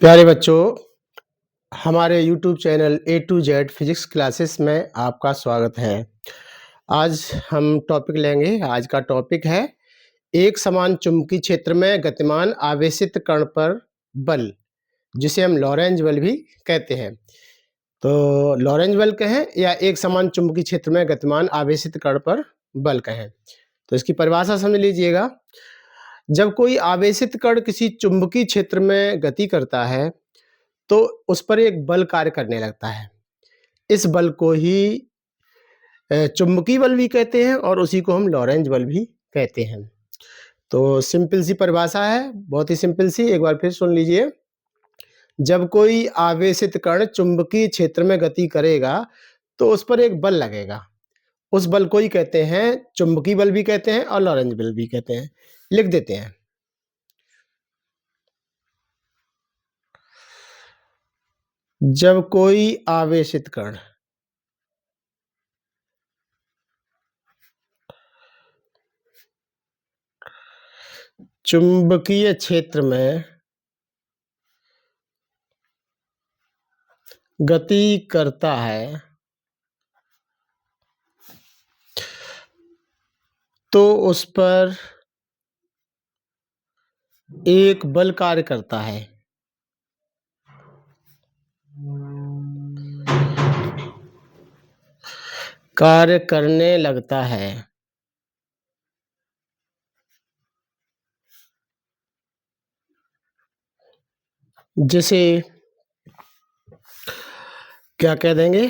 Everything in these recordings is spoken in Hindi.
प्यारे बच्चों, हमारे YouTube channel A to Z physics classes में आपका स्वागत है। आज हम टॉपिक लेंगे। आज का टॉपिक है एक समान चुंबकीय क्षेत्र में गतिमान आवेशित कण पर बल, जिसे हम लॉरेंज बल भी कहते हैं। तो लॉरेंज बल कहें या एक समान चुंबकीय क्षेत्र में गतिमान आवेशित कण पर बल कहें, तो इसकी परिभाषा समझ लीजिएगा। जब कोई आवेशित कण किसी चुंबकीय क्षेत्र में गति करता है तो उस पर एक बल कार्य करने लगता है। इस बल को ही चुंबकीय बल भी कहते हैं और उसी को हम लॉरेंज बल भी कहते हैं। तो सिंपल सी परिभाषा है, बहुत ही सिंपल सी, एक बार फिर सुन लीजिए। जब कोई आवेशित कण चुंबकीय क्षेत्र में गति करेगा तो उस पर एक बल लगेगा। उस बल को ही कहते हैं, चुंबकीय बल भी कहते हैं और लॉरेंज बल भी कहते हैं। लिख देते हैं। जब कोई आवेशित कण चुंबकीय क्षेत्र में गति करता है तो उस पर एक बल कार्य करता है। कार्य करने लगता है। जिसे क्या कह देंगे?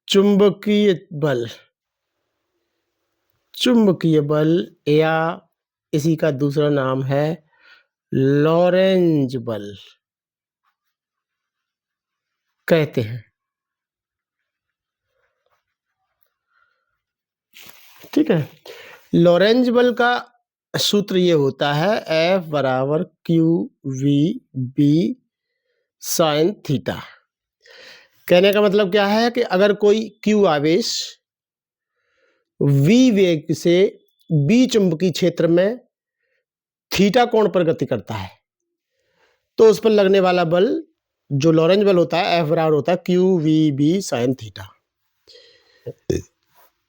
चुंबकीय बल। चुंबकीय बल या इसी का दूसरा नाम है लॉरेंज बल कहते हैं। ठीक है। लॉरेंज बल का सूत्र ये होता है F बराबर Q V B sine theta. कहने का मतलब क्या है कि अगर कोई Q आवेश V वेग से B चुंबकीय क्षेत्र में थीटा कोण पर गति करता है तो उस पर लगने वाला बल जो लॉरेंज बल होता है F बराबर होता है Q V B sine theta.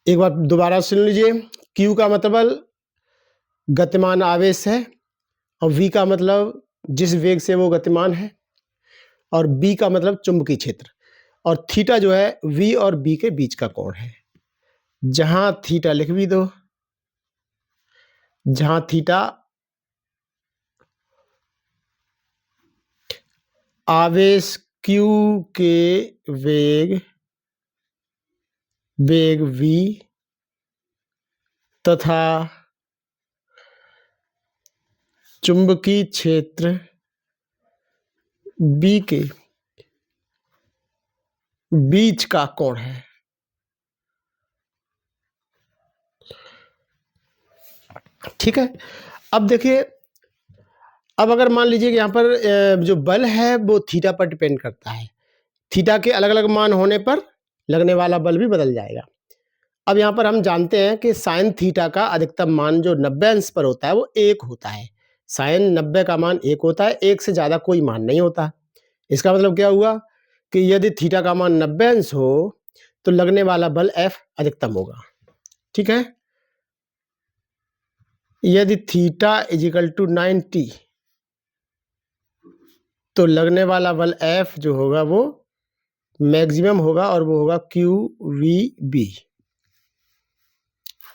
एक बार दोबारा सुन लीजिए। Q का मतलब गतिमान आवेश है और V का मतलब जिस वेग से वो गतिमान है और B का मतलब चुंबकीय क्षेत्र, और थीटा जो है V और B के बीच का कोण है। जहां थीटा लिख भी दो, जहां थीटा आवेश Q के वेग V तथा चुंबकीय क्षेत्र B के बीच का कोण है। ठीक है। अब देखिए, अब अगर मान लीजिए कि यहाँ पर जो बल है वो थीटा पर डिपेंड करता है। थीटा के अलग अलग मान होने पर लगने वाला बल भी बदल जाएगा। अब यहाँ पर हम जानते हैं कि साइन थीटा का अधिकतम मान जो 90 अंश पर होता है वो 1 होता है। साइन 90 का मान 1 होता है, 1 से ज़्यादा कोई मान नहीं होता। इसका मतलब क्या हुआ कि यदि थीटा का मान 90 अंश हो तो लगने वाला बल F अधिकतम होगा। ठीक है। यदि थीटा इजिकल टू 90 तो लगने वाला बल F जो होगा वो मैक्सिमम होगा और वो होगा क्यू वी बी।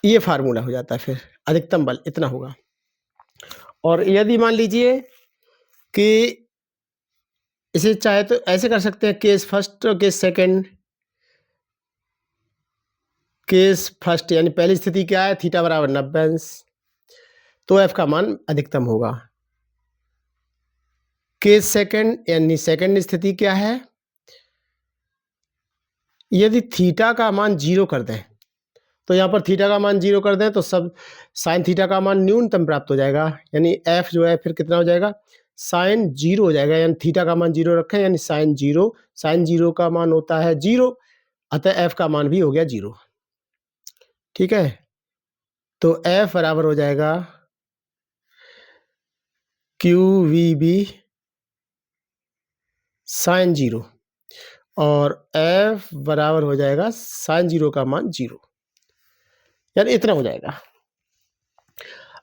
ये फार्मूला हो जाता है, फिर अधिकतम बल इतना होगा। और यदि मान लीजिए कि इसे चाहे तो ऐसे कर सकते हैं, केस फर्स्ट और केस सेकंड। केस फर्स्ट यानी पहली स्थिति क्या है, थीटा बराबर 90 अंश, तो एफ का मान अधिकतम होगा। केस सेकंड यानी सेकंड स्थिति क्या है, यदि थीटा का मान 0 कर दें तो यहाँ पर थीटा का मान 0 कर दें तो सब साइन थीटा का मान न्यूनतम प्राप्त हो जाएगा। यानी एफ जो है फिर कितना हो जाएगा, साइन 0 हो जाएगा। यानी थीटा का मान 0 रखें यानी साइन 0, साइन 0 का मान होता है 0, अतः एफ का मान भी हो गया 0। ठीक है। तो एफ बराबर हो जाएगा क्यू वी बी साइन 0 और F बराबर हो जाएगा साइन 0 का मान 0, यानी इतना हो जाएगा।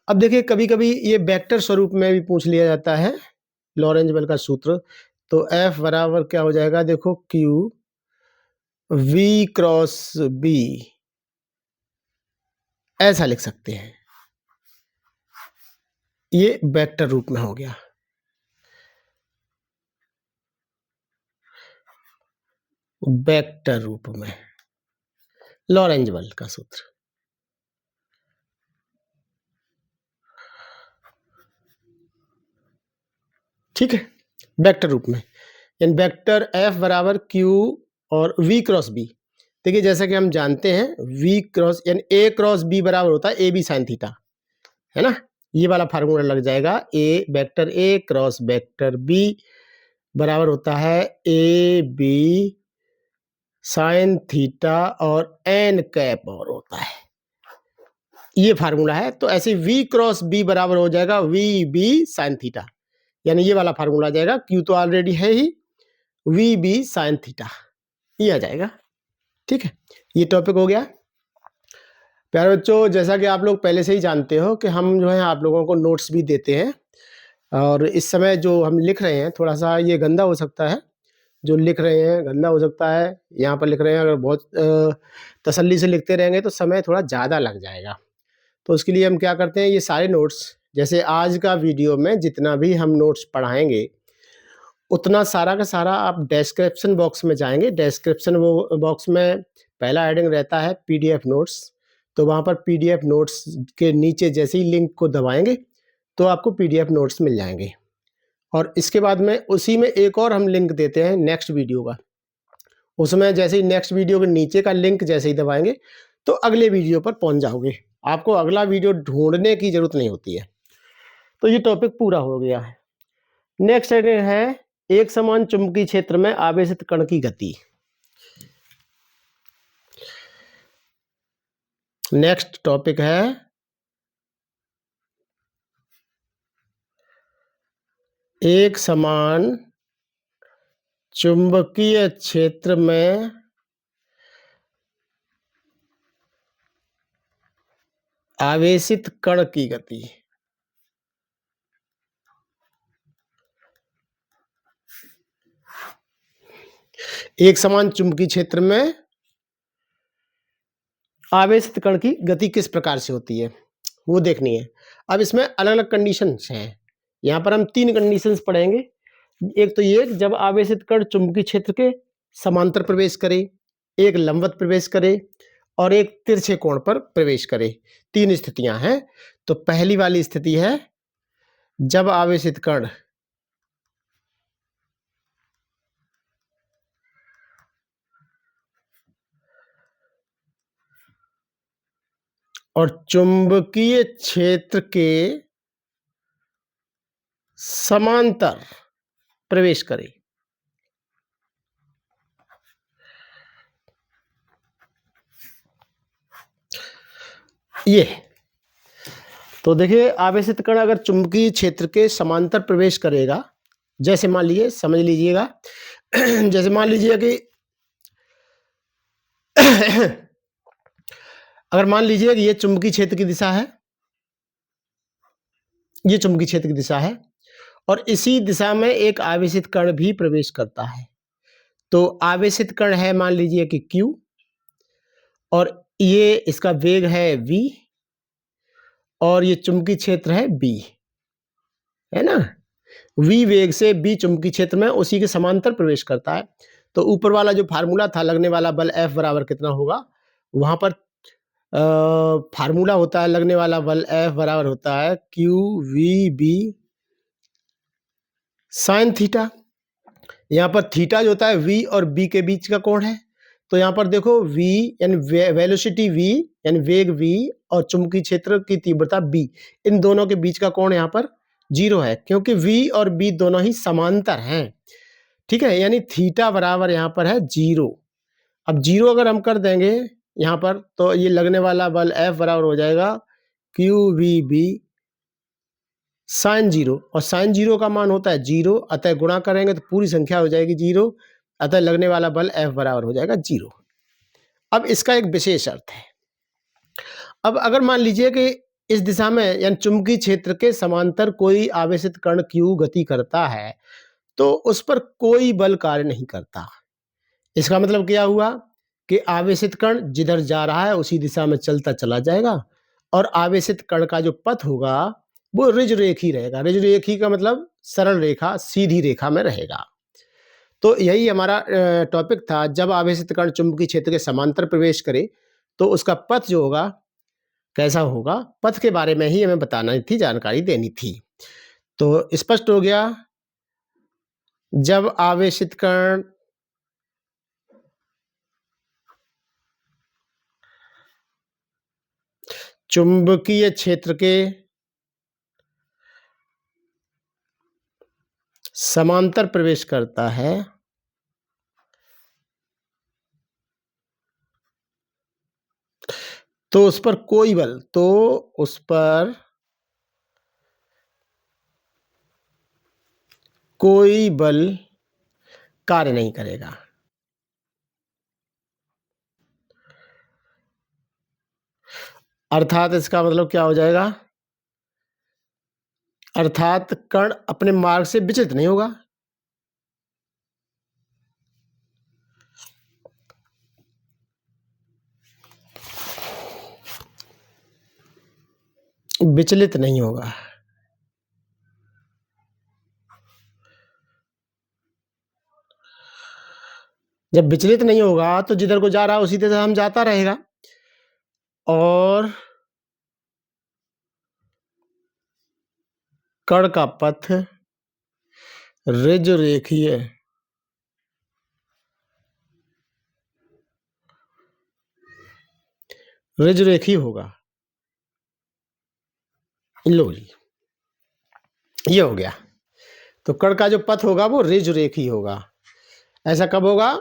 अब देखिए कभी-कभी ये वेक्टर स्वरूप में भी पूछ लिया जाता है, लॉरेंज बल का सूत्र। तो F बराबर क्या हो जाएगा, देखो Q V क्रॉस B, ऐसा लिख सकते हैं। ये वेक्टर रूप में हो गया। वेक्टर रूप में लॉरेंज बल का सूत्र। ठीक है, वेक्टर रूप में, यानी वेक्टर F बराबर Q और V क्रॉस B। देखिए जैसा कि हम जानते हैं V क्रॉस यानी A क्रॉस B बराबर होता है AB साइन थीटा, है ना। ये वाला फार्मूला लग जाएगा, vector A cross vector B बराबर होता है AB साइन थीटा और n कैप और होता है, ये फार्मूला है। तो ऐसे V क्रॉस B बराबर हो जाएगा VB साइन थीटा, यानी ये वाला फार्मूला आ जाएगा। Q तो ऑलरेडी है ही, VB साइन थीटा, ये आ जाएगा। ठीक है, ये टॉपिक हो गया। प्यारे बच्चों, जैसा कि आप लोग पहले से ही जानते हो कि हम जो है आप लोगों को नोट्स भी देते हैं, और इस समय जो हम लिख रहे हैं थोड़ा सा ये गंदा हो सकता है, जो लिख रहे हैं गंदा हो सकता है। यहाँ पर लिख रहे हैं, अगर बहुत तसल्ली से लिखते रहेंगे तो समय थोड़ा ज़्यादा लग जाएगा। तो उसके लिए हम क्या करते हैं, ये सारे नोट्स, जैसे आज का वीडियो में जितना भी हम नोट्स पढ़ाएंगे उतना सारा का सारा आप डिस्क्रिप्शन बॉक्स में जाएंगे। डिस्क्रिप्शन वो बॉक्स में पहला हेडिंग रहता है PDF नोट्स, तो वहाँ पर PDF नोट्स के नीचे जैसे ही लिंक को दबाएंगे तो आपको PDF नोट्स मिल जाएंगे। और इसके बाद में उसी में एक और हम लिंक देते हैं नेक्स्ट वीडियो का, उसमें जैसे ही नेक्स्ट वीडियो के नीचे का लिंक जैसे ही दबाएंगे तो अगले वीडियो पर पहुंच जाओगे, आपको अगला वीडियो ढूंढने की जरूरत नहीं होती है। तो ये टॉपिक पूरा हो गया है। नेक्स्ट है एक समान चुंबकीय क्षेत्र में आवेशित कण की गति। नेक्स्ट टॉपिक है एक समान चुंबकीय क्षेत्र में आवेशित कण की गति। एक समान चुंबकीय क्षेत्र में आवेशित कण की गति किस प्रकार से होती है वो देखनी है। अब इसमें अलग अलग कंडीशंस हैं, यहाँ पर हम 3 कंडीशंस पढ़ेंगे। एक तो ये जब आवेशित कण चुंबकीय क्षेत्र के समांतर प्रवेश करे, एक लंबवत प्रवेश करे और एक तिरछे कोण पर प्रवेश करे। 3 स्थितियां हैं। तो पहली वाली स्थिति है जब आवेशित कण और चुंबकीय क्षेत्र के समांतर प्रवेश करे। ये तो देखिए आवेशित कण अगर चुंबकीय क्षेत्र के समांतर प्रवेश करेगा, जैसे मान लीजिए, समझ लीजिएगा जैसे मान लीजिए कि अगर मान लीजिए कि ये चुंबकीय क्षेत्र की दिशा है, ये चुंबकीय क्षेत्र की दिशा है और इसी दिशा में एक आवेशित कण भी प्रवेश करता है। तो आवेशित कण है मान लीजिए कि Q और ये इसका वेग है V और ये चुंबकीय क्षेत्र है B, है ना। V वेग से B चुंबकीय क्षेत्र में उसी के समांतर प्रवेश करता है। तो ऊपर वाला जो फार्मूला था लगने वाला बल F बराबर कितना होगा, वहां पर फार्मूला होता है लगने वाला बल F बराबर होता है QVB साइन थीटा। यहाँ पर थीटा जो होता है V और B के बीच का कोण है। तो यहाँ पर देखो V यानी वेलोसिटी V यानी वेग V और चुंबकीय क्षेत्र की तीव्रता B, इन दोनों के बीच का कोण यहाँ पर 0 है क्योंकि V और B दोनों ही समांतर हैं। ठीक है, यानी थीटा बराबर यहाँ पर है 0। अब 0 अगर हम कर देंगे यहाँ पर तो ये लगने वाला बल F बराबर हो जाएगा QVB साइन 0 और साइन 0 का मान होता है 0, अतः गुणा करेंगे तो पूरी संख्या हो जाएगी 0, अतः लगने वाला बल F बराबर हो जाएगा 0। अब इसका एक विशेष अर्थ है। अब अगर मान लीजिए कि इस दिशा में यानी चुंबकीय क्षेत्र के समांतर कोई आवेशित कण Q गति करता है, तो उस पर कोई बल कार्य नहीं करता। इसका मतलब क्या हुआ कि आवेशित कण जिधर जा रहा है उसी दिशा में चलता चला जाएगा और आवेशित कण का जो पथ होगा वो ऋजरेखी रहेगा। ऋजरेखी का मतलब सरल रेखा, सीधी रेखा में रहेगा। तो यही हमारा टॉपिक था। जब आवेशित कण चुंबकीय क्षेत्र के समांतर प्रवेश करे तो उसका पथ जो होगा कैसा होगा, पथ के बारे में ही हमें बताना थी, जानकारी देनी थी। तो स्पष्ट हो गया। जब आवेशित कण चुंबकीय क्षेत्र के समांतर प्रवेश करता है तो उस पर कोई बल कार्य नहीं करेगा। अर्थात इसका मतलब क्या हो जाएगा, अर्थात कण अपने मार्ग से विचलित नहीं होगा। विचलित नहीं होगा। जब विचलित नहीं होगा तो जिधर को जा रहा है उसी तरह हम जाता रहेगा और कण का पथ ऋजरेखी होगा। लो जी, ये हो गया। तो कण का जो पथ होगा वो ऋजरेखी होगा। ऐसा कब होगा,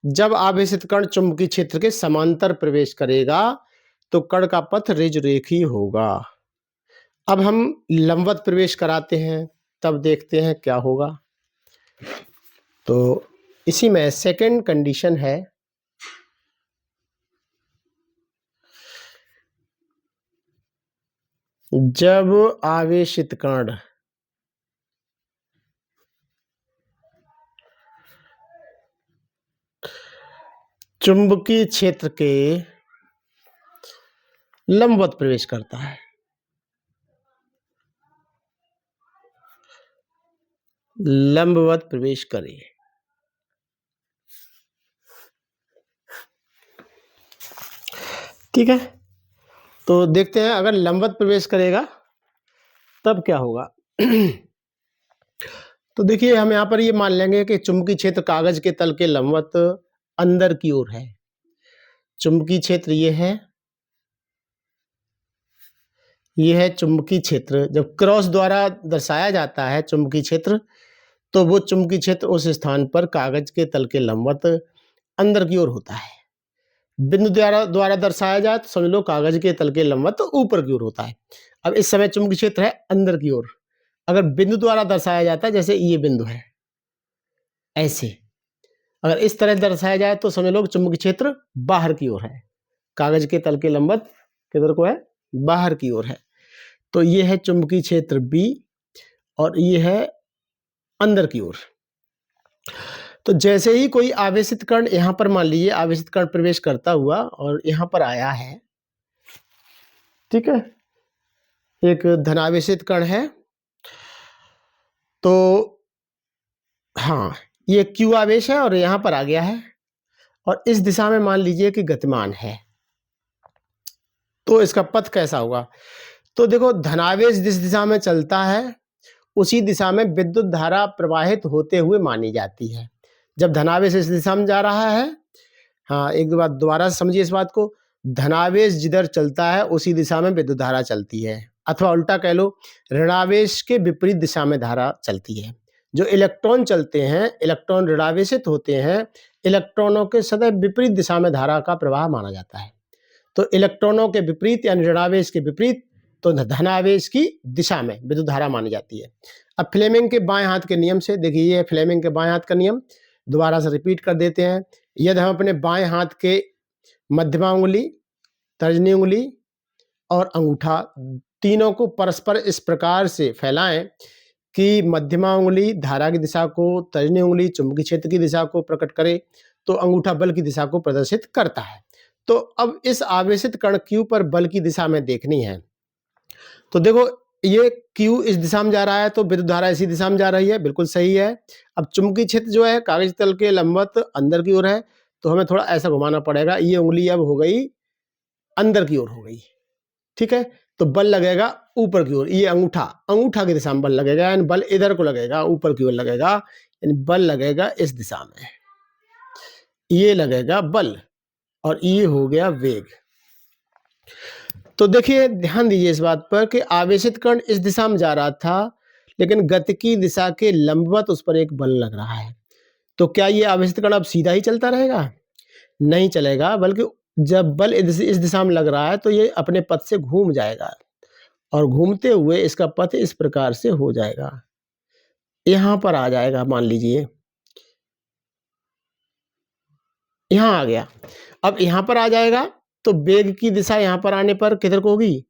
जब आवेशित कण चुंबकीय क्षेत्र के समांतर प्रवेश करेगा तो कण का पथ ऋजरेखी होगा। अब हम लंबवत प्रवेश कराते हैं, तब देखते हैं क्या होगा। तो इसी में सेकंड कंडीशन है, जब आवेशित कण चुंबकीय क्षेत्र के लंबवत प्रवेश करता है, लंबवत प्रवेश करे। ठीक है, तो देखते हैं अगर लंबवत प्रवेश करेगा तब क्या होगा। तो देखिए हम यहाँ पर ये मान लेंगे कि चुंबकीय क्षेत्र कागज के तल के लंबवत अंदर की ओर है। चुंबकीय क्षेत्र ये है चुंबकीय क्षेत्र। जब क्रॉस द्वारा दर्शाया जाता है चुंबकीय क्षेत्र, तो वो चुंबकीय क्षेत्र उस स्थान पर कागज के तल के लंबवत अंदर की ओर होता है। बिंदु द्वारा दर्शाया जाए तो समझ लो कागज के तल के लंबवत ऊपर की ओर होता है। अब इस समय चुंबकीय क्षेत्र है अंदर की ओर। अगर बिंदु द्वारा दर्शाया जाता है, जैसे ये बिंदु है, ऐसे अगर इस तरह दर्शाया जाए तो समझ लो चुंबकीय क्षेत्र बाहर की ओर है। कागज के तल के लंबवत किधर को है, बाहर की ओर है। तो ये है चुंबकीय क्षेत्र बी और ये है अंदर की ओर। तो जैसे ही कोई आवेशित कण यहां पर मान लीजिए आवेशित कण प्रवेश करता हुआ और यहां पर आया है, ठीक है, एक धनावेशित कण है, तो हाँ ये Q आवेश है और यहां पर आ गया है और इस दिशा में मान लीजिए कि गतिमान है, तो इसका पथ कैसा होगा। तो देखो धनावेश जिस दिशा में चलता है उसी दिशा में विद्युत धारा प्रवाहित होते हुए मानी जाती है। जब धनावेश इस दिशा में जा रहा है, हाँ एक दो बात दोबारा समझिए इस बात को, धनावेश जिधर चलता है उसी दिशा में विद्युत धारा चलती है, अथवा उल्टा कह लो ऋणावेश के विपरीत दिशा में धारा चलती है। जो इलेक्ट्रॉन चलते हैं, इलेक्ट्रॉन ऋणावेशित होते हैं, इलेक्ट्रॉनों के सदैव विपरीत दिशा में धारा का प्रवाह माना जाता है। तो इलेक्ट्रॉनों के विपरीत यानी ऋणावेश के विपरीत तो धनावेश की दिशा में विद्युत धारा मानी जाती है। अब फ्लेमिंग के बाएं हाथ के नियम से देखिए, ये फ्लेमिंग के बाएं हाथ का नियम, दोबारा से रिपीट कर देते हैं। यदि हम अपने बाएं हाथ के मध्यमा उंगली, तर्जनी उंगली और अंगूठा तीनों को परस्पर इस प्रकार से फैलाएं कि मध्यमा उंगली धारा की दिशा को, तर्जनी उंगली चुंबकीय क्षेत्र की दिशा को प्रकट करे, तो अंगूठा बल की दिशा को प्रदर्शित करता है। तो अब इस आवेशित कण Q पर बल की दिशा में देखनी है। तो देखो, ये Q इस दिशा में जा रहा है तो विद्युत धारा इसी दिशा में जा रही है, बिल्कुल सही है। अब चुंबकीय क्षेत्र जो है कागज तल के लंबवत अंदर की ओर है, तो हमें थोड़ा ऐसा घुमाना पड़ेगा। ये उंगली अब हो गई अंदर की ओर हो गई, ठीक है। तो बल लगेगा ऊपर की ओर, ये अंगूठा की दिशा में बल लगेगा, यानी बल इधर को लगेगा, ऊपर की ओर लगेगा, यानी बल लगेगा इस दिशा में, ये लगेगा बल, और ये हो गया वेग। तो देखिए, ध्यान दीजिए इस बात पर कि आवेशित कण इस दिशा में जा रहा था, लेकिन गति की दिशा के लंबवत उस पर एक बल लग रहा है। तो क्या ये आवेशित कण अब सीधा ही चलता रहेगा? नहीं चलेगा, बल्कि जब बल इस दिशा में लग रहा है तो ये अपने पथ से घूम जाएगा, और घूमते हुए इसका पथ इस प्रकार से हो जाएगा, यहां पर आ जाएगा। मान लीजिए यहां आ गया। अब यहां पर आ जाएगा तो वेग की दिशा यहां पर आने पर किधर को होगी?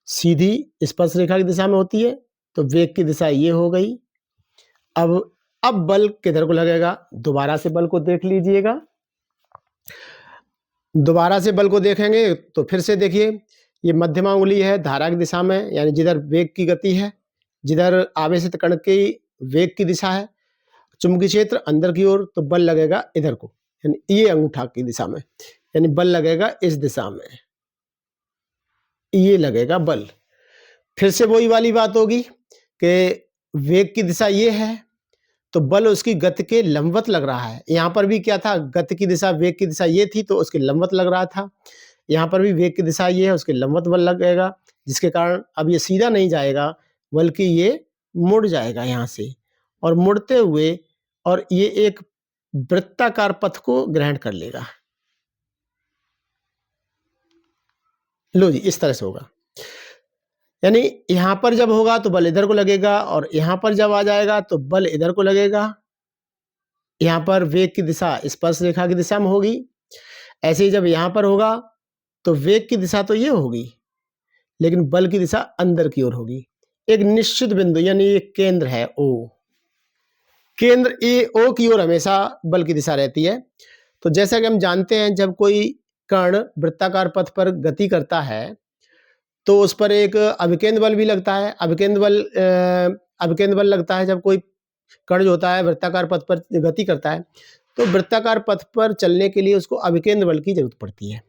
सीधी स्पर्श रेखा की दिशा में होती है, तो वेग की दिशा ये हो गई। अब बल किधर को लगेगा? दोबारा से बल को देख लीजिएगा। दोबारा से बल को देखेंगे तो फिर से देखिए, ये मध्यमा उंगली है धारा की दिशा में, यानी जिधर वेग की गति है, जिधर आवेशित कण की वेग की दिशा है, चुंबकीय क्षेत्र अंदर की ओर, तो बल लगेगा इधर को, यानी ये अंगूठा की दिशा में, यानी बल लगेगा इस दिशा में, ये लगेगा बल। फिर से वही वाली बात होगी कि वेग की दिशा ये है, तो बल उसकी गति के लंबवत लग रहा है। यहाँ पर भी क्या था? गति की दिशा, वेग की दिशा ये थी, तो उसके लंबवत लग रहा था। यहाँ पर भी वेग की दिशा ये है, उसके लंबवत बल लगेगा, जिसके कारण अब ये सीधा नहीं जाएगा, बल्कि ये मुड़ जाएगा यहाँ से, और मुड़ते हुए और ये एक वृत्ताकार पथ को ग्रहण कर लेगा। लो जी, इस तरह से होगा। यानी यहां पर जब होगा तो बल इधर को लगेगा, और यहां पर जब आ जाएगा तो बल इधर को लगेगा। यहां पर वेग की दिशा स्पर्श रेखा की दिशा में होगी। ऐसे ही जब यहां पर होगा तो वेग की दिशा तो ये होगी, लेकिन बल की दिशा अंदर की ओर होगी। एक निश्चित बिंदु, यानी एक केंद्र है O, केंद्र O की ओर हमेशा बल की दिशा रहती है। तो जैसा कि हम जानते हैं, जब कोई कण वृत्ताकार पथ पर गति करता है तो उस पर एक अभिकेंद्र बल भी लगता है। अभिकेंद्र बल लगता है जब कोई कण जो होता है वृत्ताकार पथ पर गति करता है, तो वृत्ताकार पथ पर चलने के लिए उसको अभिकेंद्र बल की जरूरत पड़ती है,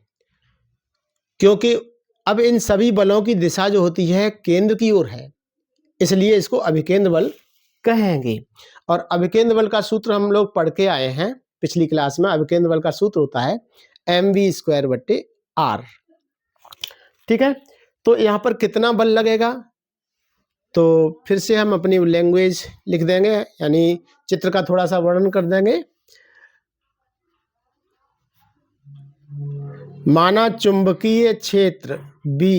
क्योंकि अब इन सभी बलों की दिशा जो होती है केंद्र की ओर है, इसलिए इसको अभिकेंद्र बल कहेंगे। और अभिकेंद्र बल का सूत्र हम लोग पढ़ के आए हैं पिछली क्लास में। अभिकेंद्र बल का सूत्र होता है mv²/r, ठीक है। तो यहाँ पर कितना बल लगेगा? तो फिर से हम अपनी लैंग्वेज लिख देंगे, यानी चित्र का थोड़ा सा वर्णन कर देंगे। माना चुंबकीय क्षेत्र B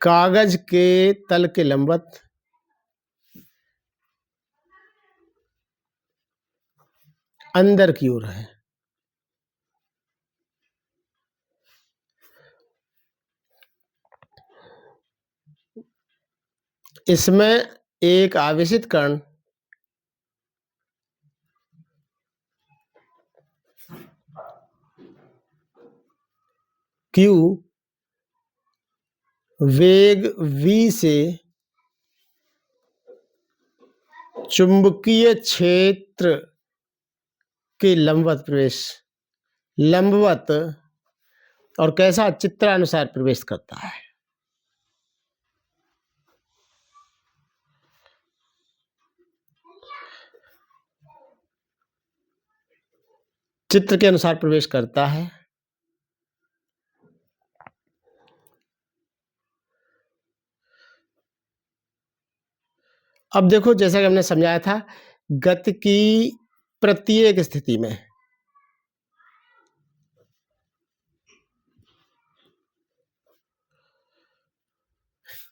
कागज के तल के लंबवत अंदर की ओर है। इसमें एक आवेशित कण Q वेग V से चुंबकीय क्षेत्र के लंबवत और कैसा चित्रानुसार प्रवेश करता है। चित्र के अनुसार प्रवेश करता है। अब देखो, जैसा कि हमने समझाया था, गति की प्रत्येक स्थिति में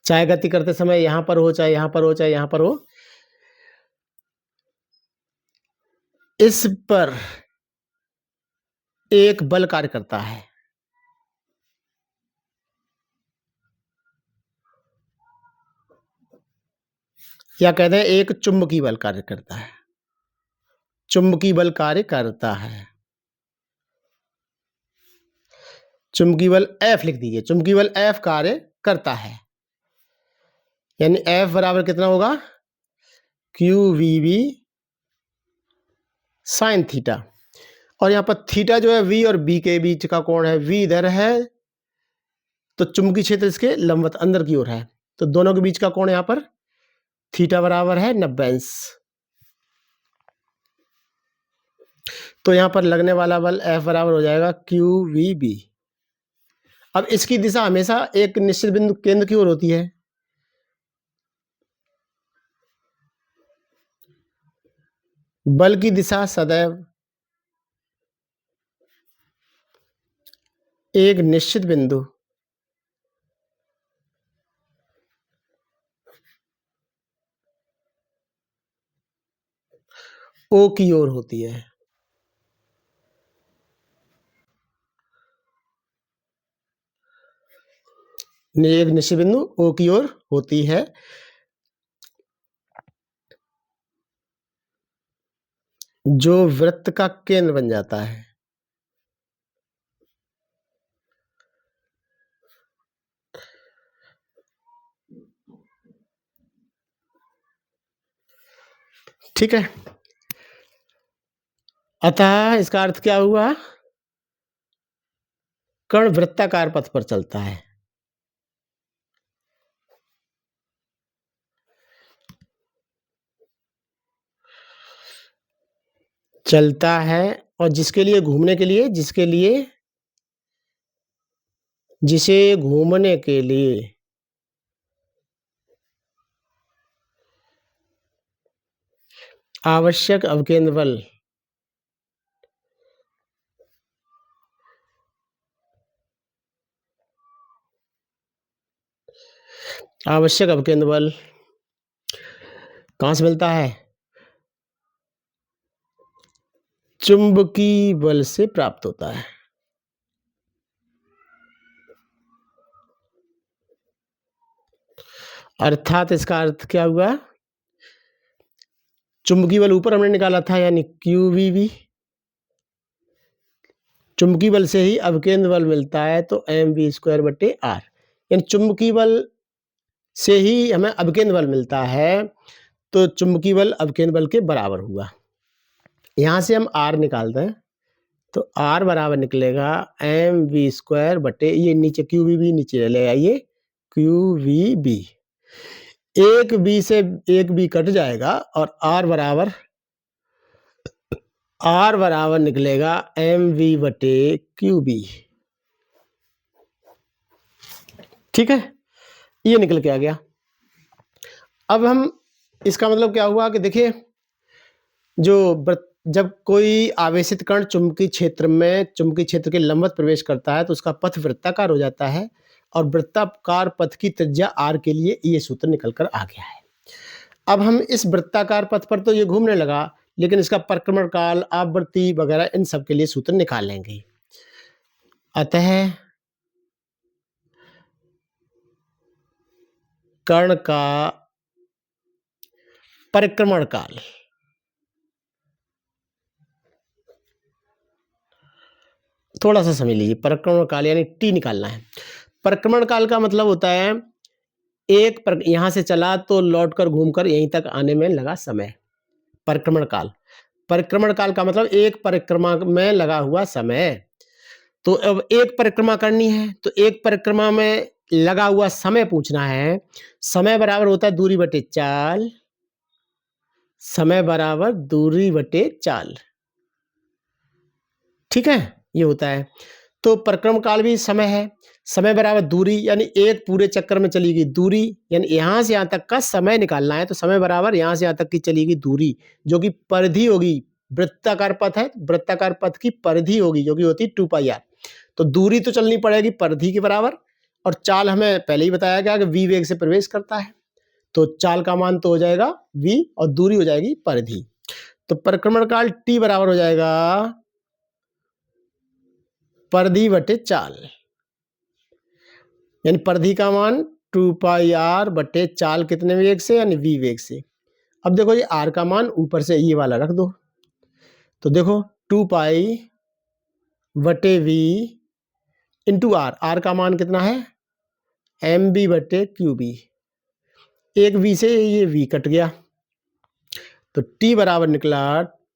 चाहे गति करते समय यहाँ पर हो, चाहे यहाँ पर हो, चाहे यहाँ पर हो, इस पर एक बल कार्य करता है। या कहते हैं एक चुंबकीय बल कार्य करता है। चुंबकीय बल कार्य करता है। चुंबकीय बल F लिख दीजिए। चुंबकीय बल F कार्य करता है, यानी F बराबर कितना होगा? QVB sine theta. और यहाँ पर थीटा जो है V और B के बीच का कोण है। V इधर है तो चुंबकीय क्षेत्र इसके लंबवत अंदर की ओर है, तो दोनों के बीच का कोण यहाँ पर थीटा बराबर है 90 अंश। तो यहाँ पर लगने वाला बल F बराबर हो जाएगा QVB। अब इसकी दिशा हमेशा एक निश्चित बिंदु केंद्र की ओर होती है। बल की दिशा सदैव एक निश्चित बिंदु O की ओर होती है। एक निश्चित बिंदु O की ओर होती है, जो वृत्त का केंद्र बन जाता है। ठीक है, अतः इसका अर्थ क्या हुआ? कण वृत्ताकार पथ पर चलता है। चलता है और जिसके लिए घूमने के लिए जिसे घूमने के लिए आवश्यक अवकेंद्र बल कहां से मिलता है? चुंबकीय बल से प्राप्त होता है। अर्थात इसका अर्थ क्या हुआ? चुंबकीय बल ऊपर हमने निकाला था, यानी QVB। चुंबकीय बल से ही अवकेंद्र बल मिलता है, तो mv²/r, यानी चुंबकीय बल से ही हमें अवकेंद्र बल मिलता है, तो चुंबकीय बल अवकेंद्र बल के बराबर हुआ। यहां से हम R निकालते हैं, तो R बराबर निकलेगा mv², ये नीचे QVB नीचे चलेगा, ये QVB। एक B से एक B कट जाएगा और R बराबर निकलेगा mv/QB। ठीक है, ये निकल के आ गया। अब हम इसका मतलब क्या हुआ कि देखिए, जब कोई आवेशित कण चुंबकीय क्षेत्र के लंबवत प्रवेश करता है, तो उसका पथ वृत्ताकार हो जाता है, और वृत्ताकार पथ की त्रिज्या r के लिए ये सूत्र निकल कर आ गया है। अब हम इस वृत्ताकार पथ पर तो ये घूमने लगा, लेकिन इसका परिक्रमण काल, आवृत्ति वगैरह इन सब के लिए सूत्र निकाल लेंगे। अतः कण का परिक्रमण काल थोड़ा सा समझ लीजिए। परिक्रमण काल यानी T निकालना है। परिक्रमण काल का मतलब होता है यहां से चला तो लौटकर घूमकर यहीं तक आने में लगा समय, परिक्रमण काल। परिक्रमण काल का मतलब एक परिक्रमा में लगा हुआ समय। तो अब एक परिक्रमा करनी है, तो एक परिक्रमा में लगा हुआ समय पूछना है। समय बराबर होता है दूरी बटे चाल। समय बराबर दूरी बटे चाल। ठीक है, ये होता है। तो परिक्रमण काल भी समय है। समय बराबर दूरी, यानी एक पूरे चक्कर में चली गई दूरी, यानी यहां से यहां तक का समय निकालना है, तो समय बराबर यहां से यहां तक की चली गई दूरी, जो कि परिधि होगी। वृत्ताकार पथ है, वृत्ताकार पथ की परिधि होगी, जो कि होती है 2πr। तो दूरी तो चलनी पड़ेगी परिधि के बराबर, और चाल हमें पहले ही बताया गया कि v वेग से प्रवेश करता है, तो चाल का मान तो हो जाएगा v और दूरी हो जाएगी परिधि। तो परिक्रमण काल t बराबर हो जाएगा परिधि बटे चाल, यानी परिधि का मान 2 पाई r बटे चाल कितने वेग से, यानी v वेग से। अब देखो ये r का मान ऊपर से ये वाला रख दो, तो देखो 2 पाई बटे v इंटू r का मान कितना है mb बटे qb, एक v से ये v कट गया, तो t बराबर निकला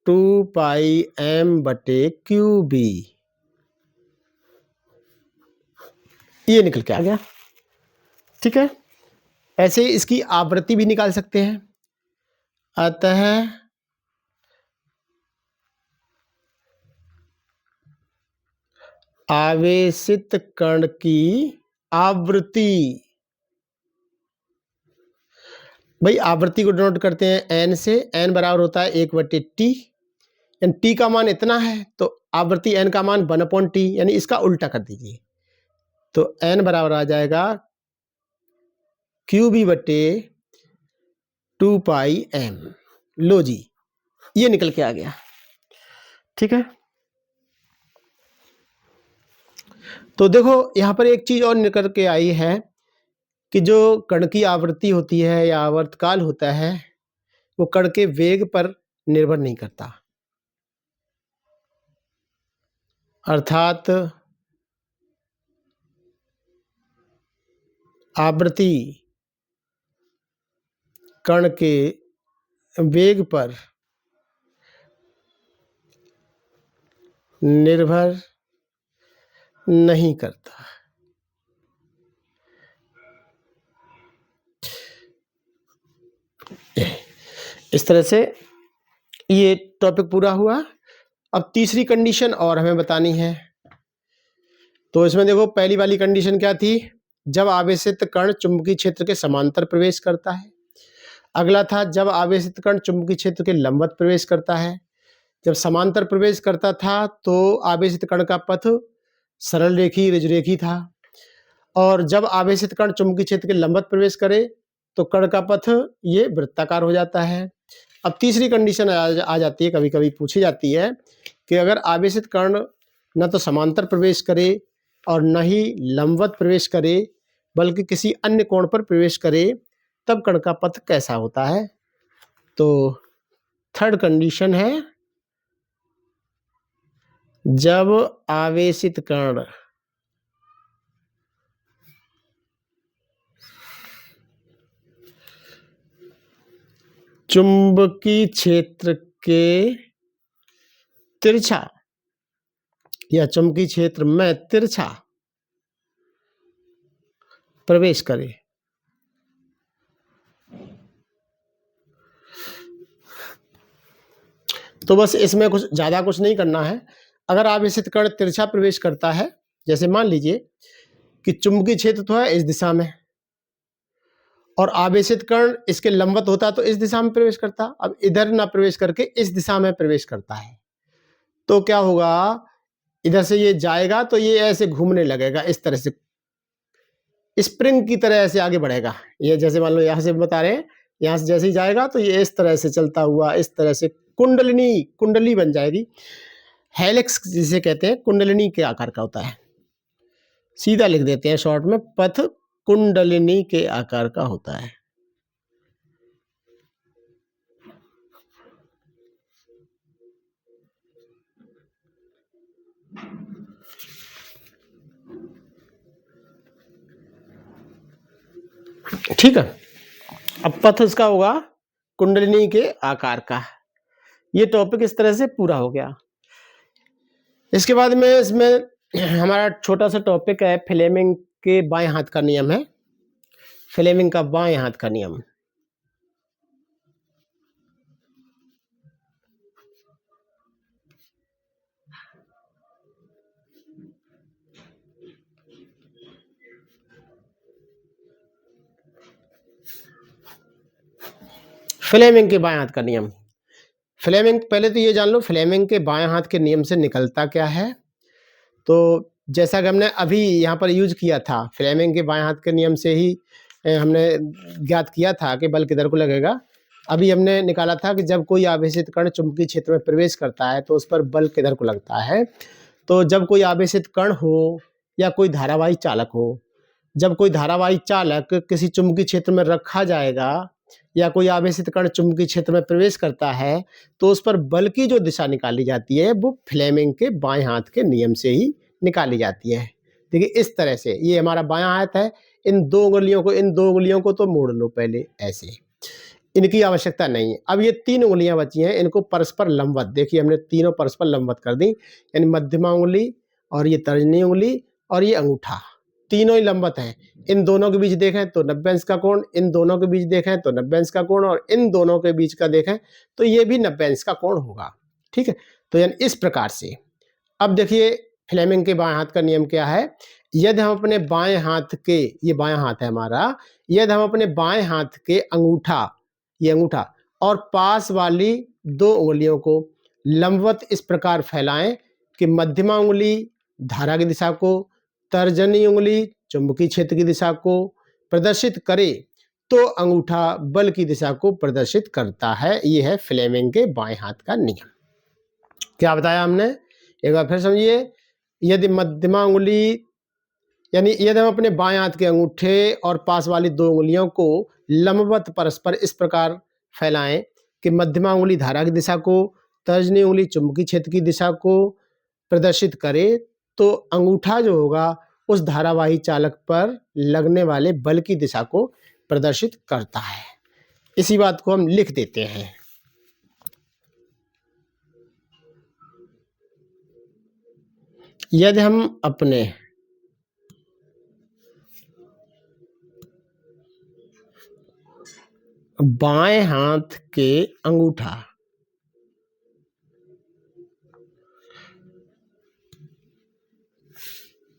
2 पाई m बटे qb, ये निकल के आ गया। ठीक है, ऐसे इसकी आवृत्ति भी निकाल सकते हैं। अतः आवेशित कण की आवृत्ति, भाई आवृत्ति को डिनोट करते हैं n से, n बराबर होता है 1 बटे टी, यानी t का मान इतना है तो आवृत्ति n का मान 1/t, यानी इसका उल्टा कर दीजिए, तो n बराबर आ जाएगा qb बटे 2 पाई m। लो जी, ये निकल के आ गया। ठीक है, तो देखो यहां पर एक चीज और निकल के आई है कि जो कण की आवृत्ति होती है या आवर्तकाल होता है वो कण के वेग पर निर्भर नहीं करता, अर्थात आवृत्ति कण के वेग पर निर्भर नहीं करता। इस तरह से ये टॉपिक पूरा हुआ। अब तीसरी कंडीशन और हमें बतानी है, तो इसमें देखो पहली वाली कंडीशन क्या थी, जब आवेशित कण चुंबकीय क्षेत्र के समांतर प्रवेश करता है। अगला था जब आवेशित कण चुंबकीय क्षेत्र के लंबवत प्रवेश करता है। जब समांतर प्रवेश करता था तो आवेशित कण का पथ सरल रेखी ऋजुरेखी था, और जब आवेशित कण चुंबकीय क्षेत्र के लंबवत प्रवेश करे तो कण का पथ ये वृत्ताकार हो जाता है। अब तीसरी कंडीशन आ जाती है, कभी कभी पूछी जाती है कि अगर आवेशित कण न तो समांतर प्रवेश करे और न ही लंबवत प्रवेश करे बल्कि किसी अन्य कोण पर प्रवेश करे तब कण का पथ कैसा होता है। तो थर्ड कंडीशन है, जब आवेशित कण चुंबकीय क्षेत्र के तिरछा या चुंबकीय क्षेत्र में तिरछा प्रवेश करे, तो बस इसमें कुछ ज्यादा कुछ नहीं करना है। अगर आवेशित कण तिरछा प्रवेश करता है, जैसे मान लीजिए कि चुंबकीय क्षेत्र तो है इस दिशा में और आवेशित कण इसके लंबवत होता तो इस दिशा में प्रवेश करता, अब इधर ना प्रवेश करके इस दिशा में प्रवेश करता है, तो क्या होगा, इधर से ये जाएगा तो ये ऐसे घूमने लगेगा, इस तरह से स्प्रिंग की तरह ऐसे आगे बढ़ेगा। ये जैसे मान लो यहाँ से बता रहे हैं, यहाँ से जैसे ही जाएगा तो ये इस तरह से चलता हुआ इस तरह से कुंडली बन जाएगी। हेलिक्स जिसे कहते हैं कुंडलिनी के आकार का होता है, सीधा लिख देते हैं शॉर्ट में, पथ कुंडलिनी के आकार का होता है। ठीक है, अब पथ उसका होगा कुंडलिनी के आकार का। ये टॉपिक इस तरह से पूरा हो गया। इसके बाद में इसमें हमारा छोटा सा टॉपिक है फ्लेमिंग के बाएं हाथ का नियम है, फ्लेमिंग का बाएं हाथ का नियम। फ्लेमिंग के बाएं हाथ का नियम, फ्लेमिंग, पहले तो ये जान लो फ्लेमिंग के बाएं हाथ के नियम से निकलता क्या है। तो जैसा कि हमने अभी यहाँ पर यूज़ किया था, फ्लेमिंग के बाएँ हाथ के नियम से ही हमने ज्ञात किया था कि बल किधर को लगेगा। अभी हमने निकाला था कि जब कोई आवेशित कण चुंबकीय क्षेत्र में प्रवेश करता है तो उस पर बल किधर को लगता है। तो जब कोई आवेशित कण हो या कोई धारावाही चालक हो, जब कोई धारावाही चालक किसी चुंबकीय क्षेत्र में रखा जाएगा या कोई आवेशित कण चुंबकीय क्षेत्र में प्रवेश करता है, तो उस पर बल की जो दिशा निकाली जाती है वो फ्लेमिंग के बाएं हाथ के नियम से ही निकाली जाती है। देखिए इस तरह से ये हमारा बायां हाथ है, इन दो उंगलियों को तो मोड़ लो पहले ऐसे, इनकी आवश्यकता नहीं है। अब ये 3 उँगलियाँ बची हैं, इनको परस्पर लंबवत, देखिए हमने तीनों परस्पर लंबवत कर दी, यानी मध्यमा उँगली और ये तर्जनी उँगली और ये अंगूठा, तीनों ही लंबवत हैं। इन दोनों के बीच देखें तो 90 अंश का कोण, इन दोनों के बीच देखें तो 90 अंश का कोण और इन दोनों के बीच का देखें तो ये भी 90 अंश का कोण होगा। ठीक है? तो यानी इस प्रकार से। अब देखिए फ्लेमिंग के बाएं हाथ का नियम क्या है? यदि हम अपने बाएं हाथ के, ये बायां हाथ है हमारा, यदि हम अपने बाएं हाथ के अंगूठा, ये अंगूठा और पास वाली 2 उँगलियों को लंबवत इस प्रकार फैलाएं कि मध्यमा उँगली धारा की दिशा को, तर्जनी उँगली चुंबकीय क्षेत्र की दिशा को प्रदर्शित करे, तो अंगूठा बल की दिशा को प्रदर्शित करता है। ये है फ्लेमिंग के बाएं हाथ का नियम। क्या बताया हमने? एक बार फिर समझिए। यदि मध्यमा उँगली, यानी यदि हम अपने बाएं हाथ के अंगूठे और पास वाली 2 उँगलियों को लंबवत परस्पर इस प्रकार फैलाएं कि मध्यमा उँगली धारा की दिशा को, तर्जनी उँगली चुंबकीय क्षेत्र की दिशा को प्रदर्शित करे, तो अंगूठा जो होगा उस धारावाही चालक पर लगने वाले बल की दिशा को प्रदर्शित करता है। इसी बात को हम लिख देते हैं। यदि हम अपने बाएं हाथ के अंगूठा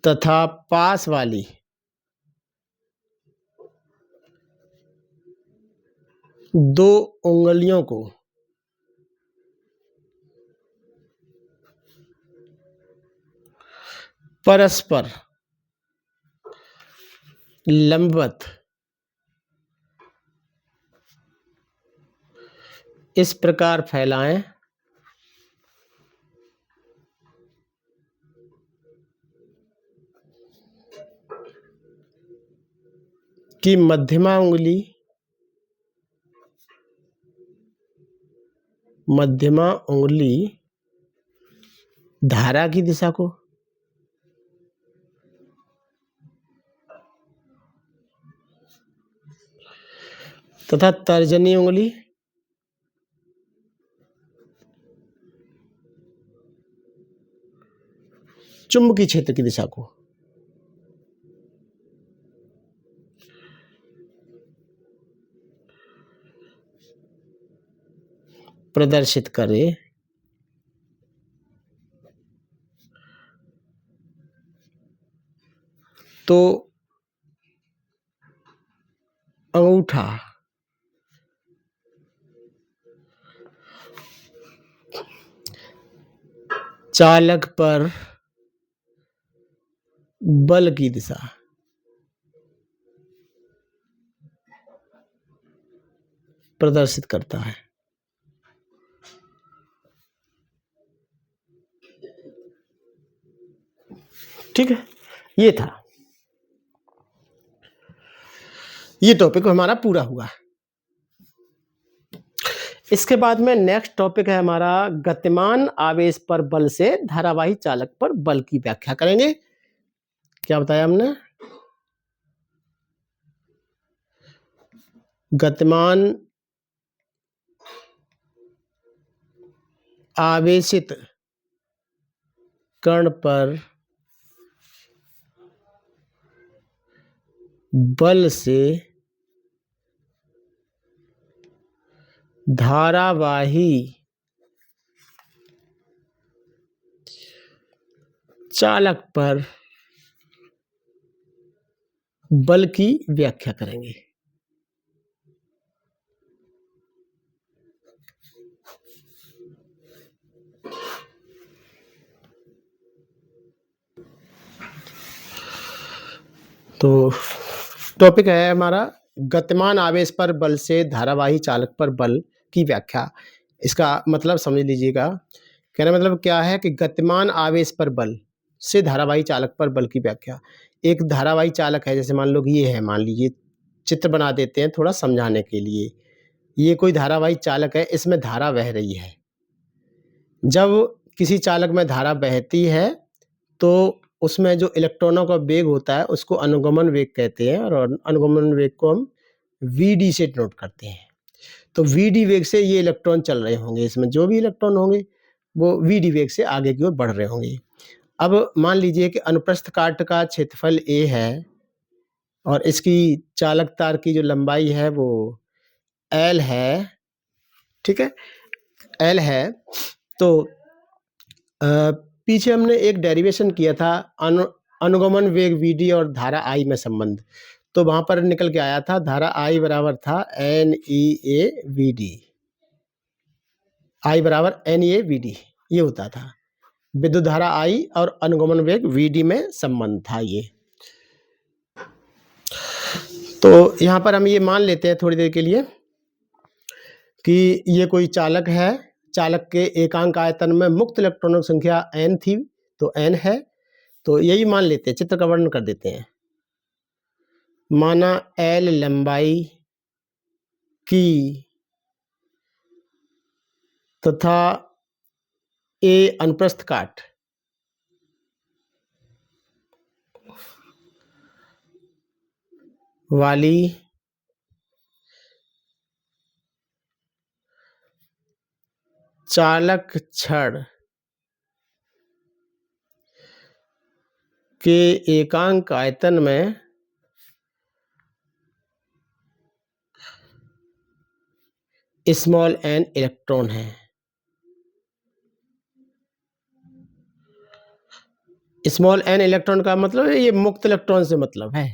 तथा पास वाली 2 उँगलियों को परस्पर लंबवत इस प्रकार फैलाएं कि मध्यमा उँगली धारा की दिशा को तथा तर्जनी उँगली चुंबकीय क्षेत्र की दिशा को प्रदर्शित करे, तो अंगूठा चालक पर बल की दिशा प्रदर्शित करता है। ठीक है, ये था, ये टॉपिक हमारा पूरा हुआ। इसके बाद में नेक्स्ट टॉपिक है हमारा गतिमान आवेश पर बल से धारावाही चालक पर बल की व्याख्या करेंगे। क्या बताया हमने? गतिमान आवेशित कण पर बल से धारावाही चालक पर बल की व्याख्या करेंगे। तो टॉपिक है हमारा गतिमान आवेश पर बल से धारावाही चालक पर बल की व्याख्या। इसका मतलब समझ लीजिएगा। कहने का मतलब क्या है कि गतिमान आवेश पर बल से धारावाही चालक पर बल की व्याख्या। एक धारावाही चालक है, जैसे मान लो कि ये है, मान लीजिए चित्र बना देते हैं थोड़ा समझाने के लिए। ये कोई धारावाही चालक है, इसमें धारा बह रही है। जब किसी चालक में धारा बहती है तो उसमें जो इलेक्ट्रॉनों का वेग होता है उसको अनुगमन वेग कहते हैं, और अनुगमन वेग को हम वीडी से डिनोट करते हैं। तो वीडी वेग से ये इलेक्ट्रॉन चल रहे होंगे, इसमें जो भी इलेक्ट्रॉन होंगे वो वीडी वेग से आगे की ओर बढ़ रहे होंगे। अब मान लीजिए कि अनुप्रस्थ काट का क्षेत्रफल a है और इसकी चालक तार की जो लंबाई है वो l है, ठीक है, l है। तो पीछे हमने एक डेरिवेशन किया था अनुगमन वेग वीडी और धारा आई में संबंध। तो वहां पर निकल के आया था धारा आई बराबर था NEA VD, आई बराबर NEA VD ये होता था। विद्युत धारा आई और अनुगमन वेग VD में संबंध था ये। तो यहाँ पर हम ये मान लेते हैं थोड़ी देर के लिए कि ये कोई चालक है। चालक के एकांक आयतन में मुक्त इलेक्ट्रॉनों की संख्या n थी, तो n है। तो यही मान लेते हैं, चित्र का वर्णन कर देते हैं। माना L लंबाई की तथा A अनुप्रस्थ काट वाली चालक छड़ के एकांक आयतन में स्मॉल n इलेक्ट्रॉन है। स्मॉल n इलेक्ट्रॉन का मतलब है ये मुक्त इलेक्ट्रॉन से मतलब है।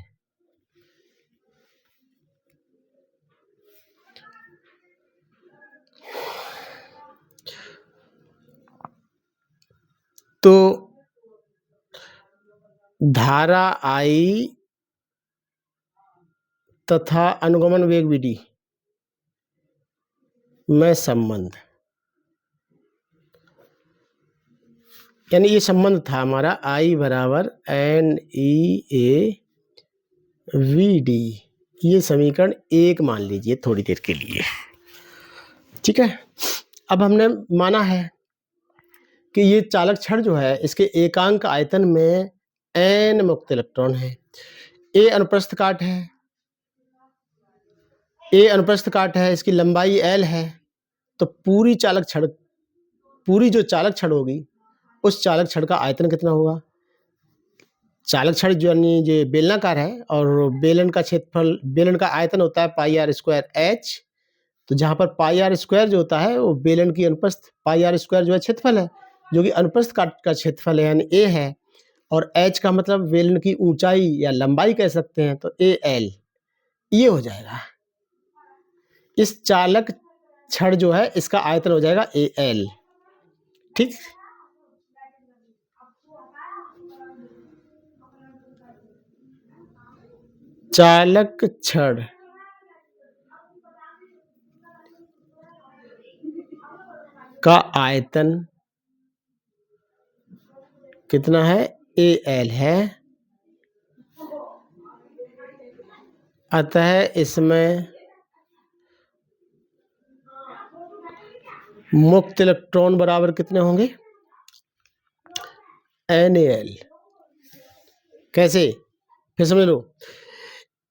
तो धारा आई तथा अनुगमन वेग विधि में संबंध, यानी ये संबंध था हमारा I बराबर NEA VD। ये समीकरण 1 मान लीजिए थोड़ी देर के लिए, ठीक है। अब हमने माना है कि ये चालक छड़ जो है इसके एकांक आयतन में n मुक्त इलेक्ट्रॉन है। A अनुप्रस्थ काट है, A अनुप्रस्थ काट है, इसकी लंबाई L है। तो पूरी जो चालक छड़ होगी उस चालक छड़ का आयतन कितना होगा? चालक छड़ जो यानी जो बेलनाकार है और बेलन का क्षेत्रफल, बेलन का आयतन होता है पाई आर स्क्वायर H। तो जहाँ पर पाई आर स्क्वायर जो होता है वो बेलन की अनुप्रस्थ, पाई आर स्क्वायर जो है क्षेत्रफल है, जो कि अनुप्रस्थ काट का क्षेत्रफल है यानी A है, और H का मतलब बेलन की ऊंचाई या लंबाई कह सकते हैं, तो AL ये हो जाएगा। इस चालक छड़ जो है इसका आयतन हो जाएगा AL, ठीक। चालक छड़ का आयतन कितना है? AL है। अतः इसमें मुक्त इलेक्ट्रॉन बराबर कितने होंगे? NaL। कैसे? फिर समझ लो,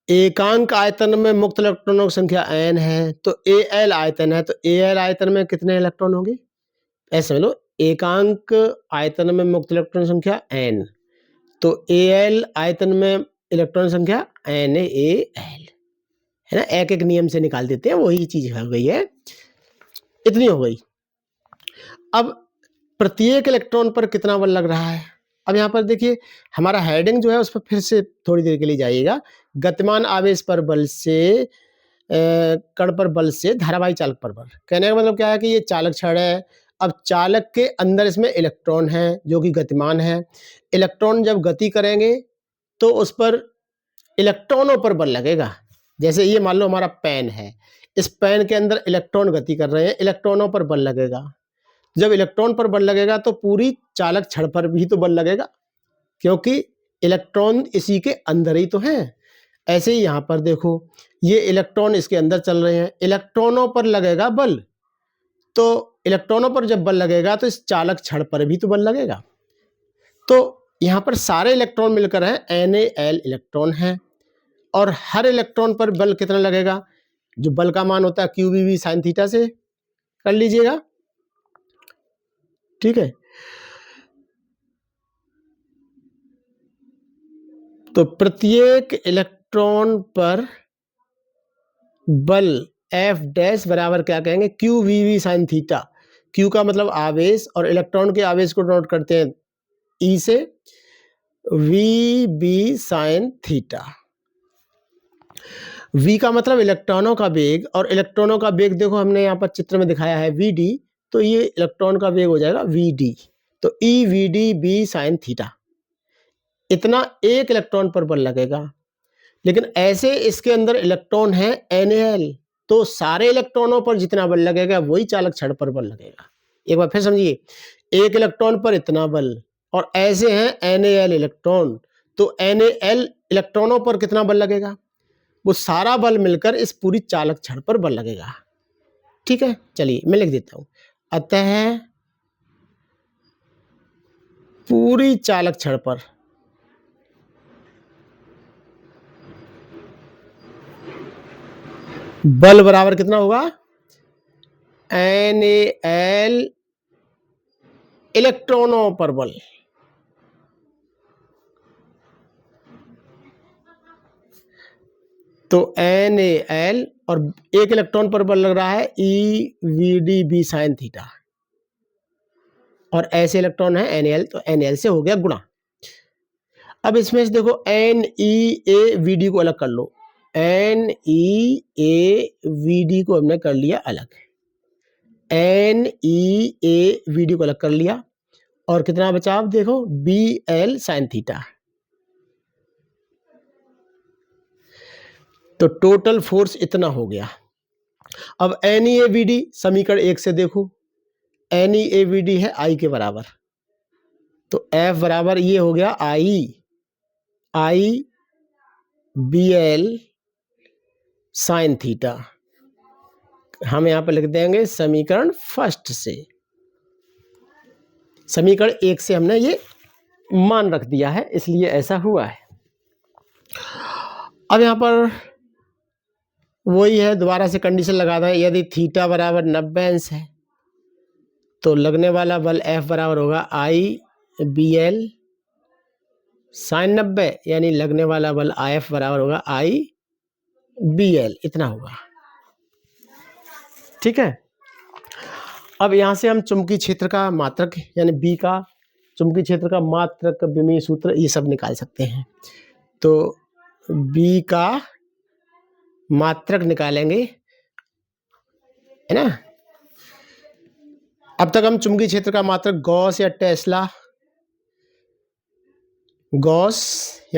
एकांक आयतन में मुक्त इलेक्ट्रॉनों की संख्या n है, तो Al आयतन है, तो Al आयतन में कितने इलेक्ट्रॉन होंगे? ऐसे समझ लो, एकांक आयतन में मुक्त इलेक्ट्रॉन संख्या n, तो Al आयतन में इलेक्ट्रॉन संख्या NaAl है ना। एक एक नियम से निकाल देते हैं, वही चीज हो गई है, इतनी हो गई। अब प्रत्येक इलेक्ट्रॉन पर कितना बल लग रहा है? अब यहाँ पर देखिए हमारा हेडिंग जो है उस पर फिर से थोड़ी देर के लिए जाइएगा। गतिमान आवेश पर बल से कण पर बल से धारावाही चालक पर बल। कहने का मतलब क्या है कि ये चालक छड़ है। अब चालक के अंदर इसमें इलेक्ट्रॉन है जो कि गतिमान है। इलेक्ट्रॉन जब गति करेंगे तो उस पर इलेक्ट्रॉनों पर बल लगेगा। जैसे ये मान लो हमारा पेन है, इस पेन के अंदर इलेक्ट्रॉन गति कर रहे हैं, इलेक्ट्रॉनों पर बल लगेगा। जब इलेक्ट्रॉन पर बल लगेगा तो पूरी चालक छड़ पर भी तो बल लगेगा, क्योंकि इलेक्ट्रॉन इसी के अंदर ही तो हैं। ऐसे ही यहाँ पर देखो, ये इलेक्ट्रॉन इसके अंदर चल रहे हैं, इलेक्ट्रॉनों पर लगेगा बल, तो इलेक्ट्रॉनों पर जब बल लगेगा तो इस चालक छड़ पर भी तो बल लगेगा। तो यहाँ पर सारे इलेक्ट्रॉन मिलकर हैं NaL इलेक्ट्रॉन हैं, और हर इलेक्ट्रॉन पर बल कितना लगेगा, जो बल का मान होता है QVV sin थीटा से कर लीजिएगा, ठीक है। तो प्रत्येक इलेक्ट्रॉन पर बल F डैश बराबर क्या कहेंगे, QVV sin थीटा। Q का मतलब आवेश, और इलेक्ट्रॉन के आवेश को नोट करते हैं E से, VB sin थीटा। V का मतलब इलेक्ट्रॉनों का वेग, और इलेक्ट्रॉनों का वेग देखो हमने यहाँ पर चित्र में दिखाया है VD, तो ये इलेक्ट्रॉन का वेग हो जाएगा VD। तो EVDB sin थीटा, इतना एक इलेक्ट्रॉन पर बल लगेगा। लेकिन ऐसे इसके अंदर इलेक्ट्रॉन है NaL, तो सारे इलेक्ट्रॉनों पर जितना बल लगेगा वही चालक छड़ पर बल लगेगा। एक बार फिर समझिए, एक इलेक्ट्रॉन पर इतना बल, और ऐसे हैं NaL इलेक्ट्रॉन, तो NaL इलेक्ट्रॉनों पर कितना बल लगेगा, वो सारा बल मिलकर इस पूरी चालक छड़ पर बल लगेगा। ठीक है, चलिए मैं लिख देता हूं। अतः पूरी चालक छड़ पर बल बराबर कितना होगा, NaL इलेक्ट्रॉनों पर बल। तो NaL और एक इलेक्ट्रॉन पर बल लग रहा है EVDB sin थीटा, और ऐसे इलेक्ट्रॉन है NaL, तो NaL से हो गया गुणा। अब इसमें से देखो NeAVD को अलग कर लो, NeAVD को हमने कर लिया अलग, NeAVD को अलग कर लिया, और कितना बचा अब देखो Bl sin थीटा। तो टोटल फोर्स इतना हो गया। अब NeAVD समीकरण 1 से देखो, NeAVD है I के बराबर, तो F बराबर ये हो गया I Bl sin थीटा। हम यहां पर लिख देंगे समीकरण फर्स्ट से, समीकरण 1 से हमने ये मान रख दिया है, इसलिए ऐसा हुआ है। अब यहां पर वही है, दोबारा से कंडीशन लगा दें, यदि थीटा बराबर 90 अंश है तो लगने वाला बल F बराबर होगा I Bl sin 90, यानी लगने वाला बल IF बराबर होगा I Bl, इतना होगा। ठीक है, अब यहां से हम चुंबकीय क्षेत्र का मात्रक यानी B का चुंबकीय क्षेत्र का मात्रक, विमीय सूत्र, ये सब निकाल सकते हैं। तो B का मात्रक निकालेंगे, है ना। अब तक हम चुंबकीय क्षेत्र का मात्रक गॉस या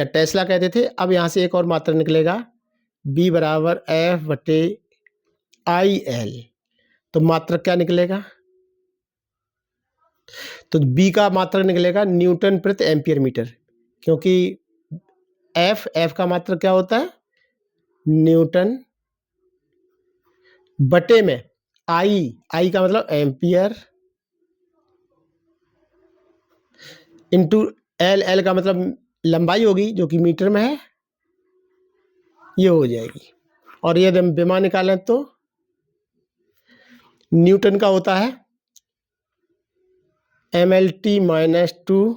टेस्ला कहते थे। अब यहां से एक और मात्रक निकलेगा, B बराबर F बटे IL। तो मात्रक क्या निकलेगा, तो B का मात्रक निकलेगा न्यूटन प्रति एम्पियर मीटर, क्योंकि F का मात्रक क्या होता है, न्यूटन बटे में I का मतलब एम्पियर, इंटू L का मतलब लंबाई होगी जो कि मीटर में है, ये हो जाएगी। और यदि हम विमा निकालें तो न्यूटन का होता है MLT-2,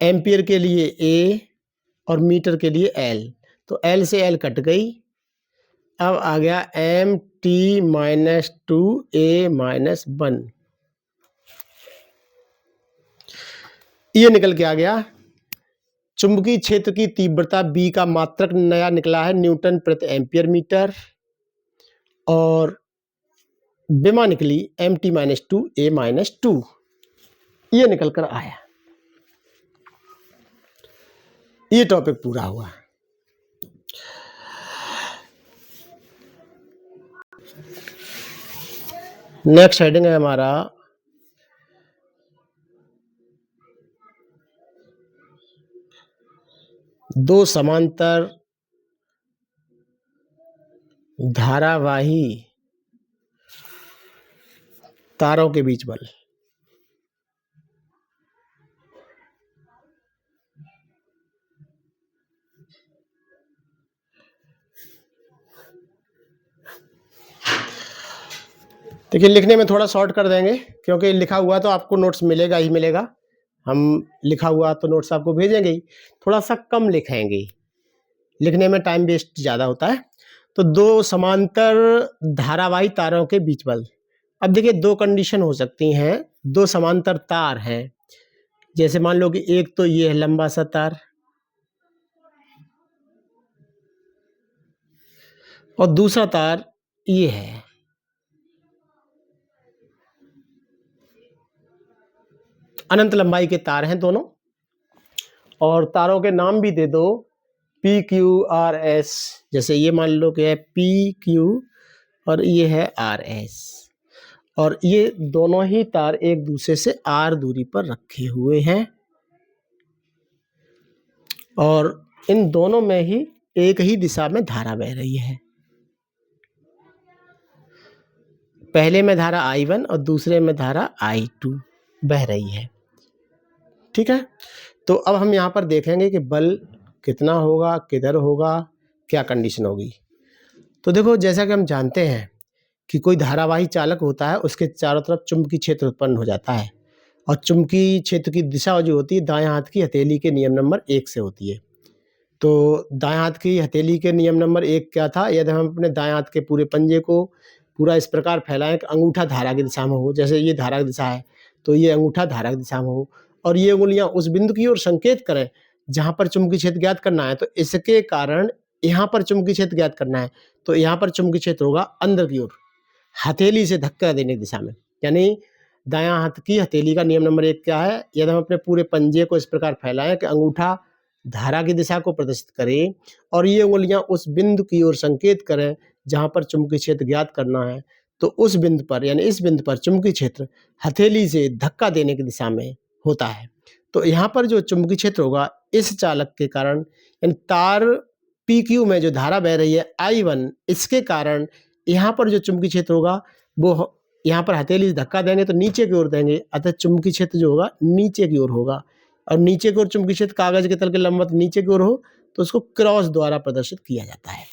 एम्पियर के लिए A और मीटर के लिए L, तो L से L कट गई, अब आ गया MT-2A-1, ये निकल के आ गया। चुंबकीय क्षेत्र की तीव्रता B का मात्रक नया निकला है न्यूटन प्रति एम्पियर मीटर, और विमा निकली MT-2A-2, ये निकल कर आया। ये टॉपिक पूरा हुआ। नेक्स्ट हेडिंग है हमारा दो समांतर धारावाही तारों के बीच बल। देखिए लिखने में थोड़ा शॉर्ट कर देंगे क्योंकि लिखा हुआ तो आपको नोट्स मिलेगा ही मिलेगा। हम लिखा हुआ तो नोट्स आपको भेजेंगे ही, थोड़ा सा कम लिखेंगे, लिखने में टाइम वेस्ट ज़्यादा होता है। तो दो समांतर धारावाही तारों के बीच बल। अब देखिए दो कंडीशन हो सकती हैं, दो समांतर तार हैं, जैसे मान लो कि एक तो ये है लंबा सा तार और दूसरा तार ये है। अनंत लंबाई के तार हैं दोनों, और तारों के नाम भी दे दो पी क्यू आर एस। जैसे ये मान लो कि है पी क्यू और ये है आर एस, और ये दोनों ही तार एक दूसरे से आर दूरी पर रखे हुए हैं, और इन दोनों में ही एक ही दिशा में धारा बह रही है। पहले में धारा I1 और दूसरे में धारा I2 बह रही है। ठीक है, तो अब हम यहाँ पर देखेंगे कि बल कितना होगा, किधर होगा, क्या कंडीशन होगी। तो देखो जैसा कि हम जानते हैं कि कोई धारावाही चालक होता है, उसके चारों तरफ चुंबकीय क्षेत्र उत्पन्न हो जाता है, और चुंबकीय क्षेत्र की दिशा जो होती है दाएं हाथ की हथेली के नियम नंबर 1 से होती है। तो दाएं हाथ की हथेली के नियम नंबर 1 क्या था? यदि हम अपने दाएं हाथ के पूरे पंजे को पूरा इस प्रकार फैलाएं कि अंगूठा धारा की दिशा में हो, जैसे ये धारा की दिशा है तो ये अंगूठा धारा की दिशा में हो, और ये उंगलियां उस बिंदु की ओर संकेत करें जहां पर चुंबकीय क्षेत्र ज्ञात करना है। तो इसके कारण यहाँ पर चुंबकीय क्षेत्र ज्ञात करना है, तो यहाँ पर चुंबकीय क्षेत्र होगा अंदर की ओर, हथेली से धक्का देने की दिशा में। यानी दायां हाथ की हथेली का नियम नंबर 1 क्या है? यदि हम अपने पूरे पंजे को इस प्रकार फैलाएं कि अंगूठा धारा की दिशा को प्रदर्शित करें और ये उंगलियां उस बिंदु की ओर संकेत करें जहां पर चुंबकीय क्षेत्र ज्ञात करना है, तो उस बिंदु पर यानी इस बिंदु पर चुंबकीय क्षेत्र हथेली से धक्का देने की दिशा में होता है। तो यहाँ पर जो चुंबकीय क्षेत्र होगा इस चालक के कारण, यानी तार PQ में जो धारा बह रही है I1, इसके कारण यहाँ पर जो चुंबकीय क्षेत्र होगा वो यहाँ पर हथेली से धक्का देंगे तो नीचे की ओर देंगे, अतः चुंबकीय क्षेत्र जो होगा नीचे की ओर होगा। और नीचे की ओर चुंबकीय क्षेत्र कागज के तल के लंबवत नीचे की ओर हो तो उसको क्रॉस द्वारा प्रदर्शित किया जाता है।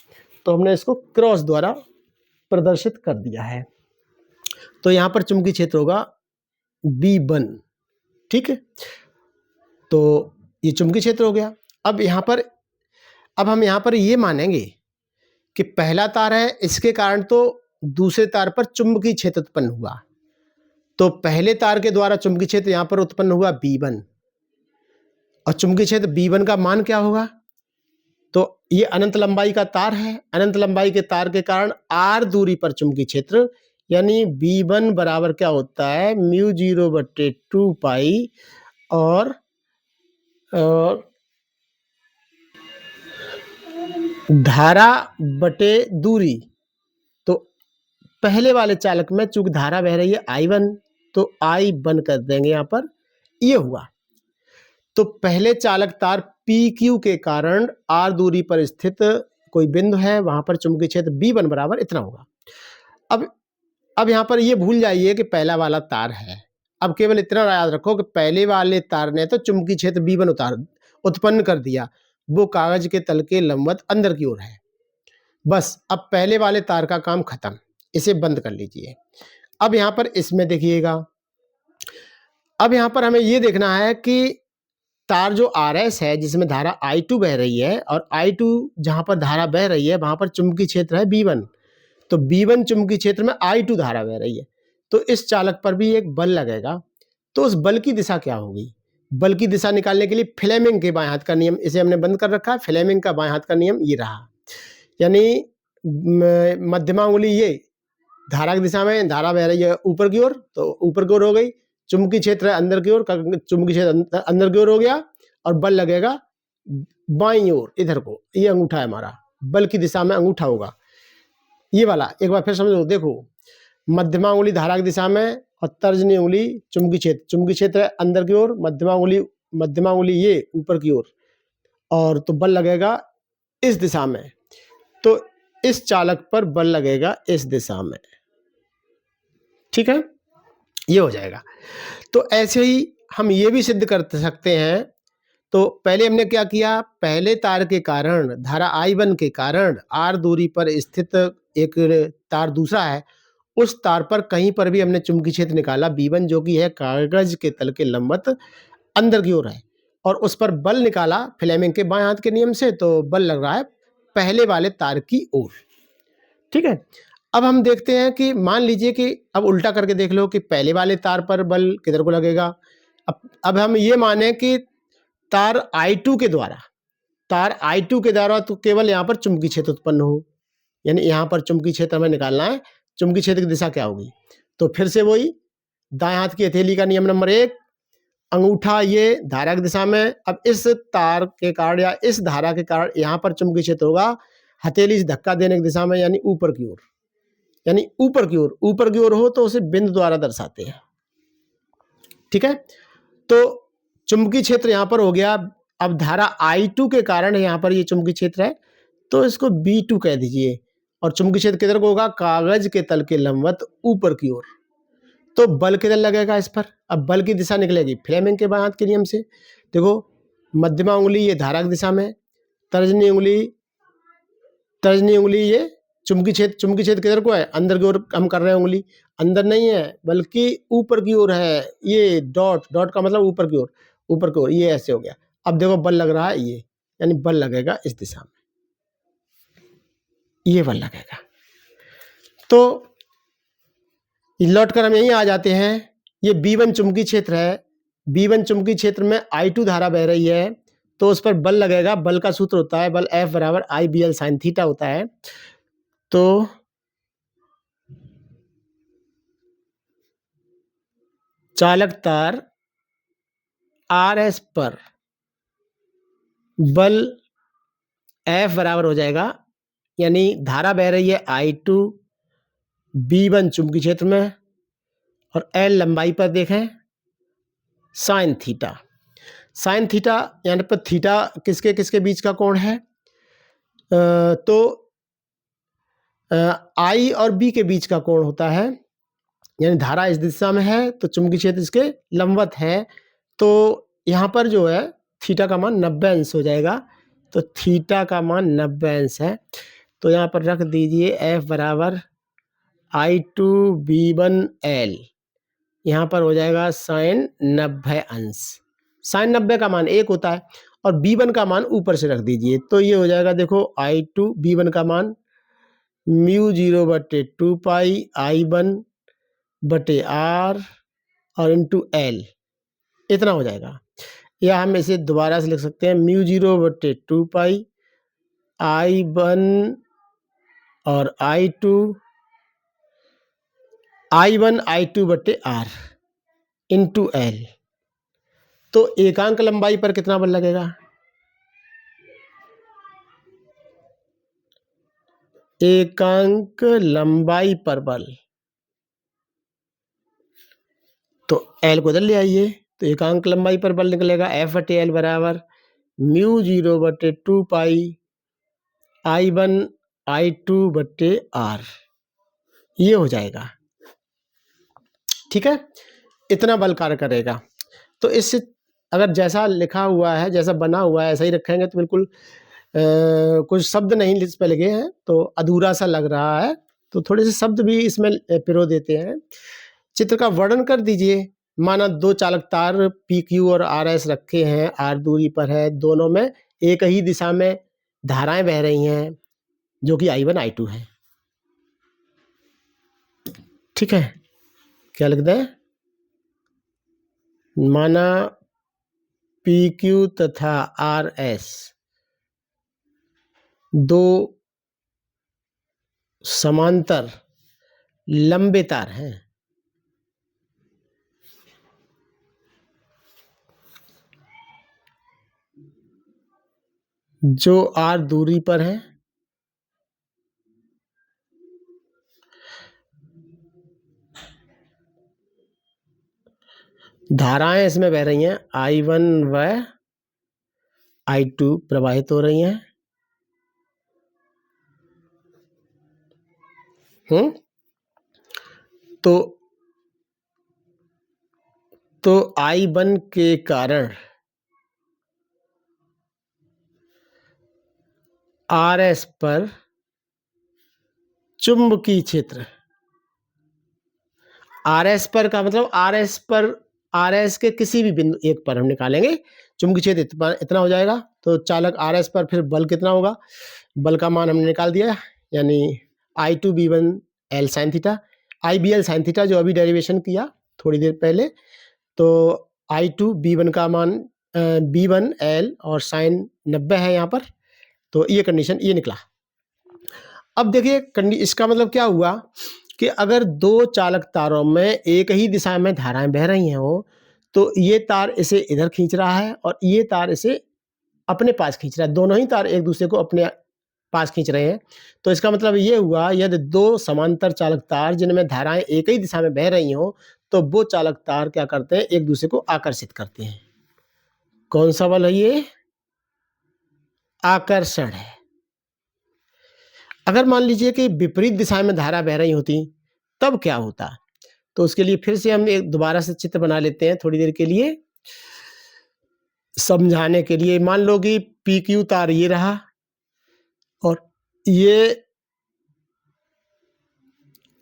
तो हमने इसको क्रॉस द्वारा प्रदर्शित कर दिया है। तो यहाँ पर चुंबकीय क्षेत्र होगा B1। ठीक है, तो ये चुंबकीय क्षेत्र हो गया। अब हम यहाँ पर ये मानेंगे कि पहला तार है, इसके कारण तो दूसरे तार पर चुंबकीय क्षेत्र उत्पन्न हुआ, तो पहले तार के द्वारा चुंबकीय क्षेत्र यहाँ पर उत्पन्न हुआ B1, और चुंबकीय क्षेत्र B1 का मान क्या होगा? तो ये अनंत लंबाई का तार है, अनंत लंबाई के तार के कारण R दूरी पर चुंबकीय क्षेत्र यानी B1 बराबर क्या होता है? μ0/2 पाई और धारा बटे दूरी। तो पहले वाले चालक में चूंकि धारा बह रही है I1 तो I1 कर देंगे यहाँ पर, ये हुआ। तो पहले चालक तार PQ के कारण R दूरी पर स्थित कोई बिंदु है, वहां पर चुंबकीय क्षेत्र B1 बराबर इतना होगा। अब यहाँ पर ये भूल जाइए कि पहला वाला तार है, अब केवल इतना याद रखो कि पहले वाले तार ने तो चुंबकीय क्षेत्र B1 उत्पन्न कर दिया, वो कागज के तल के लंबवत अंदर की ओर है। बस अब पहले वाले तार का काम खत्म, इसे बंद कर लीजिए। अब यहाँ पर इसमें देखिएगा, अब यहाँ पर हमें ये देखना है कि तार जो RS है जिसमें धारा I2 बह रही है, और I2 जहां पर धारा बह रही है वहां पर चुंबकीय क्षेत्र है B1, तो B1 चुंबकीय क्षेत्र में I2 धारा बह रही है, तो इस चालक पर भी एक बल लगेगा। तो उस बल की दिशा क्या होगी? बल की दिशा निकालने के लिए फ्लेमिंग के बाएं हाथ का नियम, इसे हमने बंद कर रखा है, फ्लेमिंग का बाएं हाथ का नियम ये रहा, यानी मध्यमा उंगली ये धारा की दिशा में, धारा बह रही है ऊपर की ओर तो ऊपर की ओर हो गई, चुंबकीय क्षेत्र अंदर की ओर, चुंबकीय क्षेत्र अंदर की ओर हो गया, और बल लगेगा बाईं ओर इधर को, ये अंगूठा है हमारा, बल की दिशा में अंगूठा होगा। ये वाला एक बार फिर समझो, देखो मध्यमा उंगली धारा की दिशा में और तर्जनी उंगली चुंबकीय क्षेत्र है अंदर की ओर, मध्यमा उंगली ये ऊपर की ओर, और तो बल लगेगा इस दिशा में, तो इस चालक पर बल लगेगा इस दिशा में। ठीक है, ये हो जाएगा। तो ऐसे ही हम ये भी सिद्ध कर सकते हैं। तो पहले हमने क्या किया, पहले तार के कारण धारा I1 के कारण r दूरी पर स्थित एक तार दूसरा है, उस तार पर कहीं पर भी हमने चुंबकीय क्षेत्र निकाला V1 जो कि है कागज के तल के लंबवत अंदर की ओर है, और उस पर बल निकाला फ्लेमिंग के बाएं हाथ के नियम से, तो बल लग रहा है पहले वाले तार की ओर। ठीक है, अब हम देखते हैं कि मान लीजिए कि अब उल्टा करके देख लो कि पहले वाले तार पर बल किधर को लगेगा। अब हम ये माने कि तार I2 के द्वारा तो केवल यहाँ पर चुंबकीय क्षेत्र उत्पन्न हो, यानी यहाँ पर चुंबकीय क्षेत्र हमें निकालना है। चुंबकीय क्षेत्र की दिशा क्या होगी, तो फिर से वही दाएं हाथ की हथेली का नियम नंबर 1, अंगूठा ये धारा की दिशा में। अब इस तार के कारण या इस धारा के कारण यहाँ पर चुंबकीय क्षेत्र होगा हथेली से धक्का देने की दिशा में, यानी ऊपर की ओर, यानी ऊपर की ओर हो तो उसे बिंदु द्वारा दर्शाते हैं। ठीक है, तो चुंबकीय क्षेत्र यहाँ पर हो गया। अब धारा I2 के कारण यहाँ पर ये चुंबकीय क्षेत्र है, तो इसको B2 कह दीजिए, और चुंबकीय क्षेत्र किधर को होगा, कागज के तल के लंबवत ऊपर की ओर। तो बल किधर लगेगा इस पर, अब बल की दिशा निकलेगी फ्लेमिंग के बाएं हाथ के नियम से। देखो मध्यमा उंगली ये धारा की दिशा में, तर्जनी उंगली ये चुंबकीय क्षेत्र किधर को है, अंदर की ओर हम कर रहे हैं उंगली, अंदर नहीं है बल्कि ऊपर की ओर है। ये डॉट का मतलब ऊपर की ओर, ये ऐसे हो गया। अब देखो बल लग रहा है ये, यानी बल लगेगा इस दिशा में, ये बल लगेगा। तो लौट कर हम यहीं आ जाते हैं। ये B1 चुंबकीय क्षेत्र है, B1 चुंबकीय क्षेत्र में I2 धारा बह रही है, तो उस पर बल लगेगा। बल का सूत्र होता है बल F बराबर IBL sin थीटा होता है। तो चालक तार RS पर बल F बराबर हो जाएगा, यानी धारा बह रही है I2 B1 चुंबकीय क्षेत्र में, और L लंबाई पर देखें साइन थीटा, यानी पर थीटा किसके किसके बीच का कोण है, तो I और B के बीच का कोण होता है, यानी धारा इस दिशा में है तो चुंबकीय क्षेत्र इसके लंबवत है। तो यहाँ पर जो है थीटा का मान 90 अंश हो जाएगा, तो थीटा का मान 90 अंश है। तो यहाँ पर रख दीजिए F बराबर I2 B1 L, यहाँ पर हो जाएगा साइन 90 अंश। साइन 90 का मान 1 होता है, और B1 का मान ऊपर से रख दीजिए, तो ये हो जाएगा देखो I2 B1 का मान μ0/2 पाई I1/r और इंटू L, इतना हो जाएगा। या हम इसे दोबारा से लिख सकते हैं μ0/2 पाई I1 और I1 I2/r इंटू L। तो एकांक लंबाई पर कितना बल लगेगा, एकांक लंबाई पर बल, तो L को इधर ले आइए, तो एकांक लंबाई पर बल निकलेगा F/L बराबर μ0/2 पाई I1 I2/r, ये हो जाएगा। ठीक है, इतना बल कार्य करेगा। तो इससे अगर जैसा लिखा हुआ है, जैसा बना हुआ है ऐसा ही रखेंगे तो बिल्कुल कुछ शब्द नहीं इस पे लगे हैं तो अधूरा सा लग रहा है, तो थोड़े से शब्द भी इसमें पिरो देते हैं। चित्र का वर्णन कर दीजिए। माना दो चालक तार PQ और RS रखे हैं, R दूरी पर है, दोनों में एक ही दिशा में धाराएं बह रही हैं जो कि I1 I2 है। ठीक है, क्या लिख दें, माना PQ तथा RS दो समांतर लंबे तार हैं, जो R दूरी पर हैं धाराएं इसमें बह रही हैं, I1 व I2 प्रवाहित हो रही हैं। तो I1 के कारण RS पर चुंबकीय क्षेत्र, RS पर का मतलब RS के किसी भी बिंदु एक पर हम निकालेंगे, चुंबकीय क्षेत्र इतना हो जाएगा। तो चालक RS पर फिर बल कितना होगा, बल का मान हमने निकाल दिया, यानी I2 B1 L sin theta, IBL sin theta जो अभी डेरिवेशन किया थोड़ी देर पहले। तो I2 B1 का मान B1 L और साइन 90 है यहाँ पर। तो ये कंडीशन ये निकला। अब देखिए इसका मतलब क्या हुआ कि अगर दो चालक तारों में एक ही दिशा में धाराएं बह रही हैं हो, तो ये तार इसे इधर खींच रहा है और ये तार इसे अपने पास खींच रहा है, दोनों ही तार एक दूसरे को अपने पास खींच रहे हैं। तो इसका मतलब ये हुआ, यदि दो समांतर चालक तार जिनमें धाराएं एक ही दिशा में बह रही हो, तो वो चालक तार क्या करते हैं, एक दूसरे को आकर्षित करते हैं। कौन सा बल है ये, आकर्षण है। अगर मान लीजिए कि विपरीत दिशा में धारा बह रही होती, तब क्या होता। तो उसके लिए फिर से हम एक दोबारा से चित्र बना लेते हैं थोड़ी देर के लिए समझाने के लिए। मान लो कि PQ तार ये रहा और ये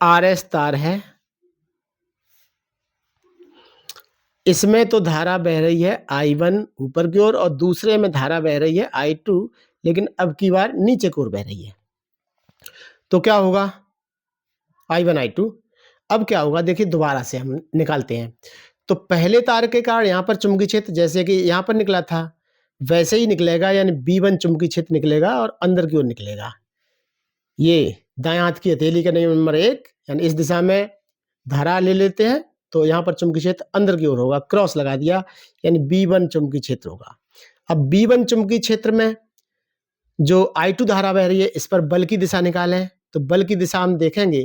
RS तार है, इसमें तो धारा बह रही है I1 ऊपर की ओर और दूसरे में धारा बह रही है I2, लेकिन अब की बार नीचे की ओर बह रही है। तो क्या होगा, I1 I2। अब क्या होगा देखिए, दोबारा से हम निकालते हैं। तो पहले तार के कारण यहाँ पर चुंबकीय क्षेत्र जैसे कि यहाँ पर निकला था वैसे ही निकलेगा, यानी B1 चुंबकीय क्षेत्र निकलेगा और अंदर की ओर निकलेगा। ये दाएं हाथ की हथेली का नियम नंबर 1, यानी इस दिशा में धारा ले लेते हैं तो यहाँ पर चुंबकीय क्षेत्र अंदर की ओर होगा, क्रॉस लगा दिया, यानी B1 चुंबकीय क्षेत्र होगा। अब B1 चुंबकीय क्षेत्र में जो I2 धारा बह रही है, इस पर बल की दिशा निकालें। तो बल की दिशा हम देखेंगे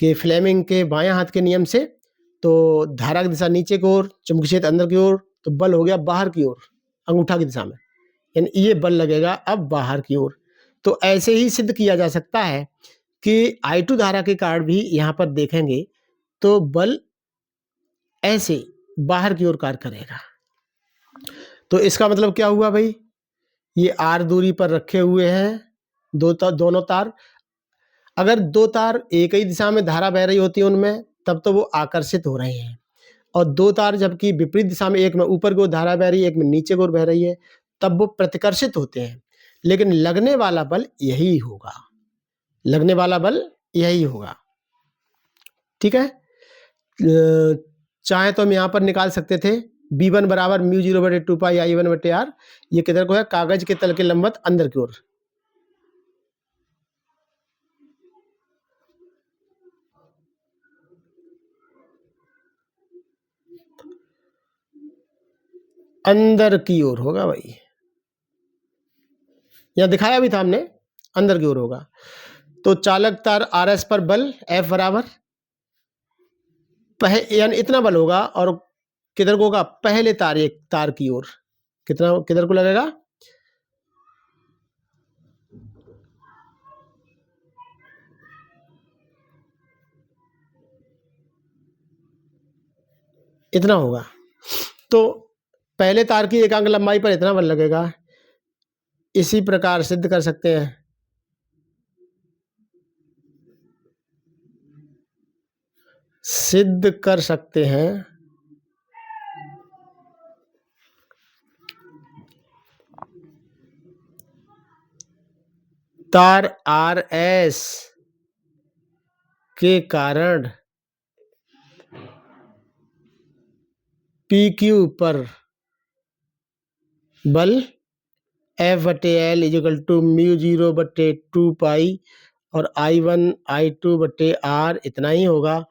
कि फ्लेमिंग के बाएं हाथ के नियम से, तो धारा की दिशा नीचे की ओर, चुंबकीय क्षेत्र अंदर की ओर, तो बल हो गया बाहर की ओर, अंगूठा की दिशा में, यानी ये बल लगेगा अब बाहर की ओर। तो ऐसे ही सिद्ध किया जा सकता है कि I2 धारा के कारण भी यहाँ पर देखेंगे तो बल ऐसे बाहर की ओर कार्य करेगा। तो इसका मतलब क्या हुआ भाई, ये R दूरी पर रखे हुए हैं दोनों तार। अगर दो तार एक ही दिशा में धारा बह रही होती है उनमें, तब तो वो आकर्षित हो रहे हैं, और दो तार जबकि विपरीत दिशा में, एक में ऊपर की ओर धारा बह रही है, एक में नीचे की ओर बह रही है, तब वो प्रतिकर्षित होते हैं। लेकिन लगने वाला बल यही होगा, लगने वाला बल यही होगा। ठीक है, चाहे तो हम यहाँ पर निकाल सकते थे B1 बराबर μ0/2πI1/r। ये किधर को है, कागज के तल के लंबवत अंदर की ओर। अंदर की ओर होगा भाई, यहाँ दिखाया भी था हमने, अंदर की ओर होगा। तो चालक तार RS पर बल F बराबर यानी इतना बल होगा, और किधर को होगा, पहले तार की ओर। कितना किधर को लगेगा, इतना होगा। तो पहले तार की एकांक लंबाई पर इतना बल लगेगा। इसी प्रकार सिद्ध कर सकते हैं, सिद्ध कर सकते हैं तार RS के कारण PQ पर बल F/L = μ0/2π और I1 I2/r इतना ही होगा।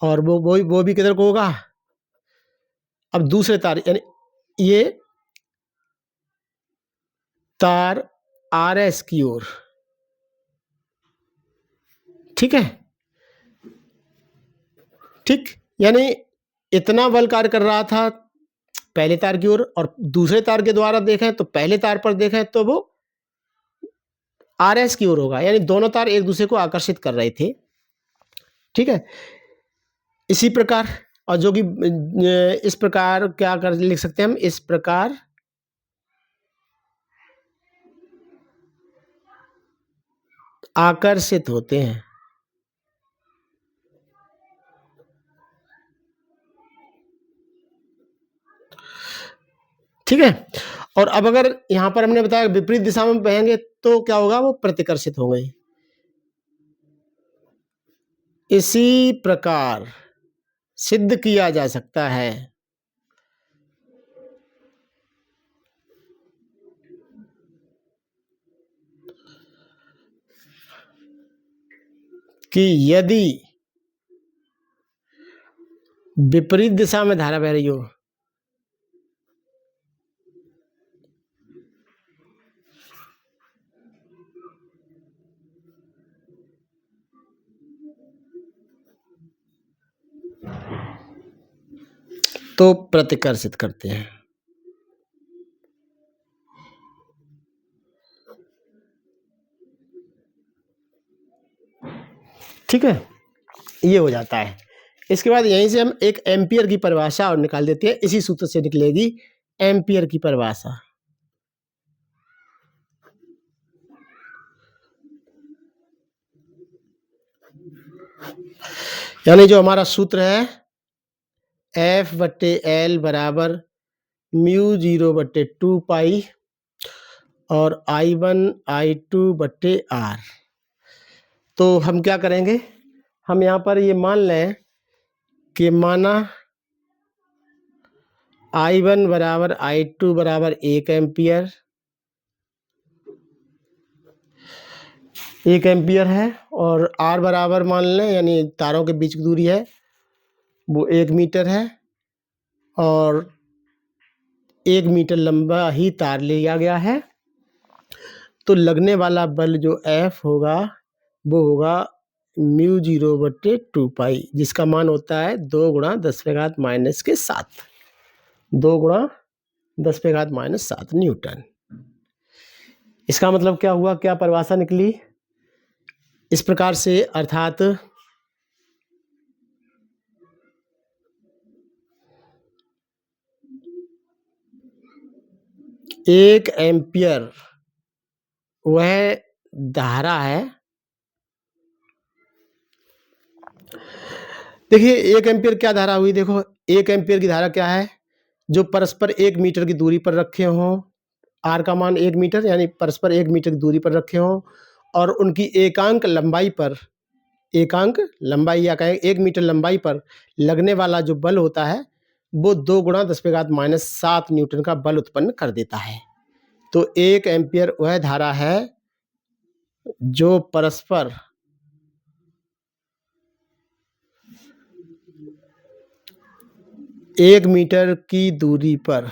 और वो भी किधर को होगा, अब दूसरे तार, यानी ये तार RS की ओर। ठीक है, ठीक, यानी इतना बल कार्य कर रहा था पहले तार की ओर, और दूसरे तार के द्वारा देखें तो पहले तार पर देखें तो वो RS की ओर होगा, यानी दोनों तार एक दूसरे को आकर्षित कर रहे थे। ठीक है, इसी प्रकार, और जो कि इस प्रकार क्या कर लिख सकते हैं हम, इस प्रकार आकर्षित होते हैं। ठीक है, और अब अगर यहां पर हमने बताया विपरीत दिशा में बहेंगे तो क्या होगा, वो प्रतिकर्षित होंगे। इसी प्रकार सिद्ध किया जा सकता है कि यदि विपरीत दिशा में धारा बह रही हो तो प्रतिकर्षित करते हैं। ठीक है, ये हो जाता है। इसके बाद यहीं से हम एक एम्पियर की परिभाषा और निकाल देते हैं, इसी सूत्र से निकलेगी एम्पियर की परिभाषा। यानी जो हमारा सूत्र है F/L बराबर μ0/2 पाई और I1 I2/R। तो हम क्या करेंगे, हम यहाँ पर ये मान लें कि माना I1 बराबर I2 बराबर 1 एम्पियर, 1 एम्पियर है, और R बराबर मान लें, यानी तारों के बीच की दूरी है वो 1 मीटर है, और 1 मीटर लंबा ही तार लिया गया है। तो लगने वाला बल जो F होगा वो होगा μ0/2 पाई, जिसका मान होता है 2 × 10⁻⁻7, 2 × 10⁻⁻7 न्यूटन। इसका मतलब क्या हुआ, क्या परिभाषा निकली, इस प्रकार से, अर्थात एक एम्पियर वह धारा है। देखिए 1 एम्पियर क्या धारा हुई, देखो 1 एम्पियर की धारा क्या है, जो परस्पर 1 मीटर की दूरी पर रखे हों, R का मान 1 मीटर, यानी परस्पर 1 मीटर की दूरी पर रखे हों, और उनकी एकांक लंबाई पर, एकांक लंबाई या कहें 1 मीटर लंबाई पर लगने वाला जो बल होता है वो 2 × 10⁻⁻7 न्यूटन का बल उत्पन्न कर देता है। तो 1 एम्पियर वह धारा है जो परस्पर 1 मीटर की दूरी पर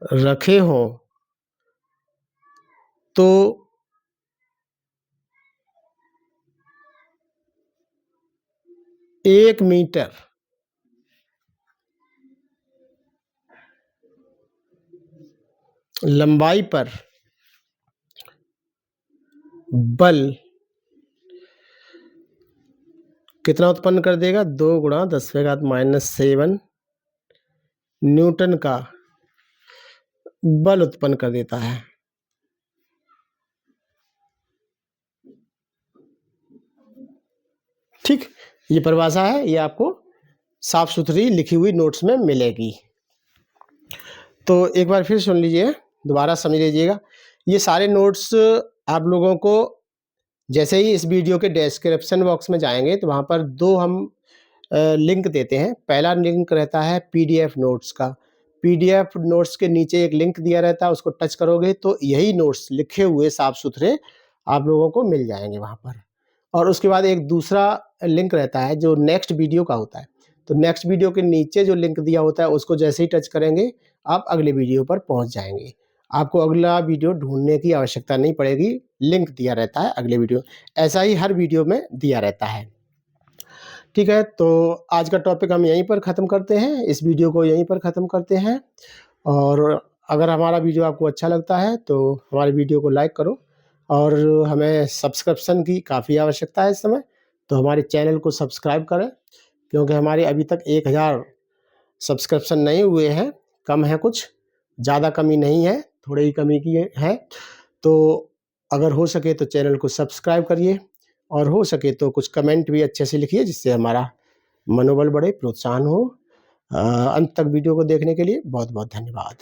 रखे हों तो 1 मीटर लंबाई पर बल कितना उत्पन्न कर देगा, 2 × 10⁻⁻7 न्यूटन का बल उत्पन्न कर देता है। ठीक, ये परिभाषा है, ये आपको साफ सुथरी लिखी हुई नोट्स में मिलेगी। तो एक बार फिर सुन लीजिए, दोबारा समझ लीजिएगा। ये सारे नोट्स आप लोगों को जैसे ही इस वीडियो के डिस्क्रिप्शन बॉक्स में जाएंगे तो वहाँ पर 2 हम लिंक देते हैं। पहला लिंक रहता है PDF नोट्स का। PDF नोट्स के नीचे एक लिंक दिया रहता है, उसको टच करोगे तो यही नोट्स लिखे हुए साफ सुथरे आप लोगों को मिल जाएंगे वहाँ पर। और उसके बाद एक दूसरा लिंक रहता है जो नेक्स्ट वीडियो का होता है। तो नेक्स्ट वीडियो के नीचे जो लिंक दिया होता है उसको जैसे ही टच करेंगे आप अगले वीडियो पर पहुँच जाएंगे। आपको अगला वीडियो ढूंढने की आवश्यकता नहीं पड़ेगी, लिंक दिया रहता है अगले वीडियो, ऐसा ही हर वीडियो में दिया रहता है। ठीक है, तो आज का टॉपिक हम यहीं पर ख़त्म करते हैं, इस वीडियो को यहीं पर ख़त्म करते हैं। और अगर हमारा वीडियो आपको अच्छा लगता है तो हमारे वीडियो को लाइक करो, और हमें सब्सक्रिप्शन की काफ़ी आवश्यकता है इस समय, तो हमारे चैनल को सब्सक्राइब करें, क्योंकि हमारे अभी तक 1000 सब्सक्रिप्शन नहीं हुए हैं, कम है कुछ, ज़्यादा कमी नहीं है, थोड़ी ही कमी की है। तो अगर हो सके तो चैनल को सब्सक्राइब करिए, और हो सके तो कुछ कमेंट भी अच्छे से लिखिए, जिससे हमारा मनोबल बढ़े, प्रोत्साहन हो। अंत तक वीडियो को देखने के लिए बहुत-बहुत धन्यवाद।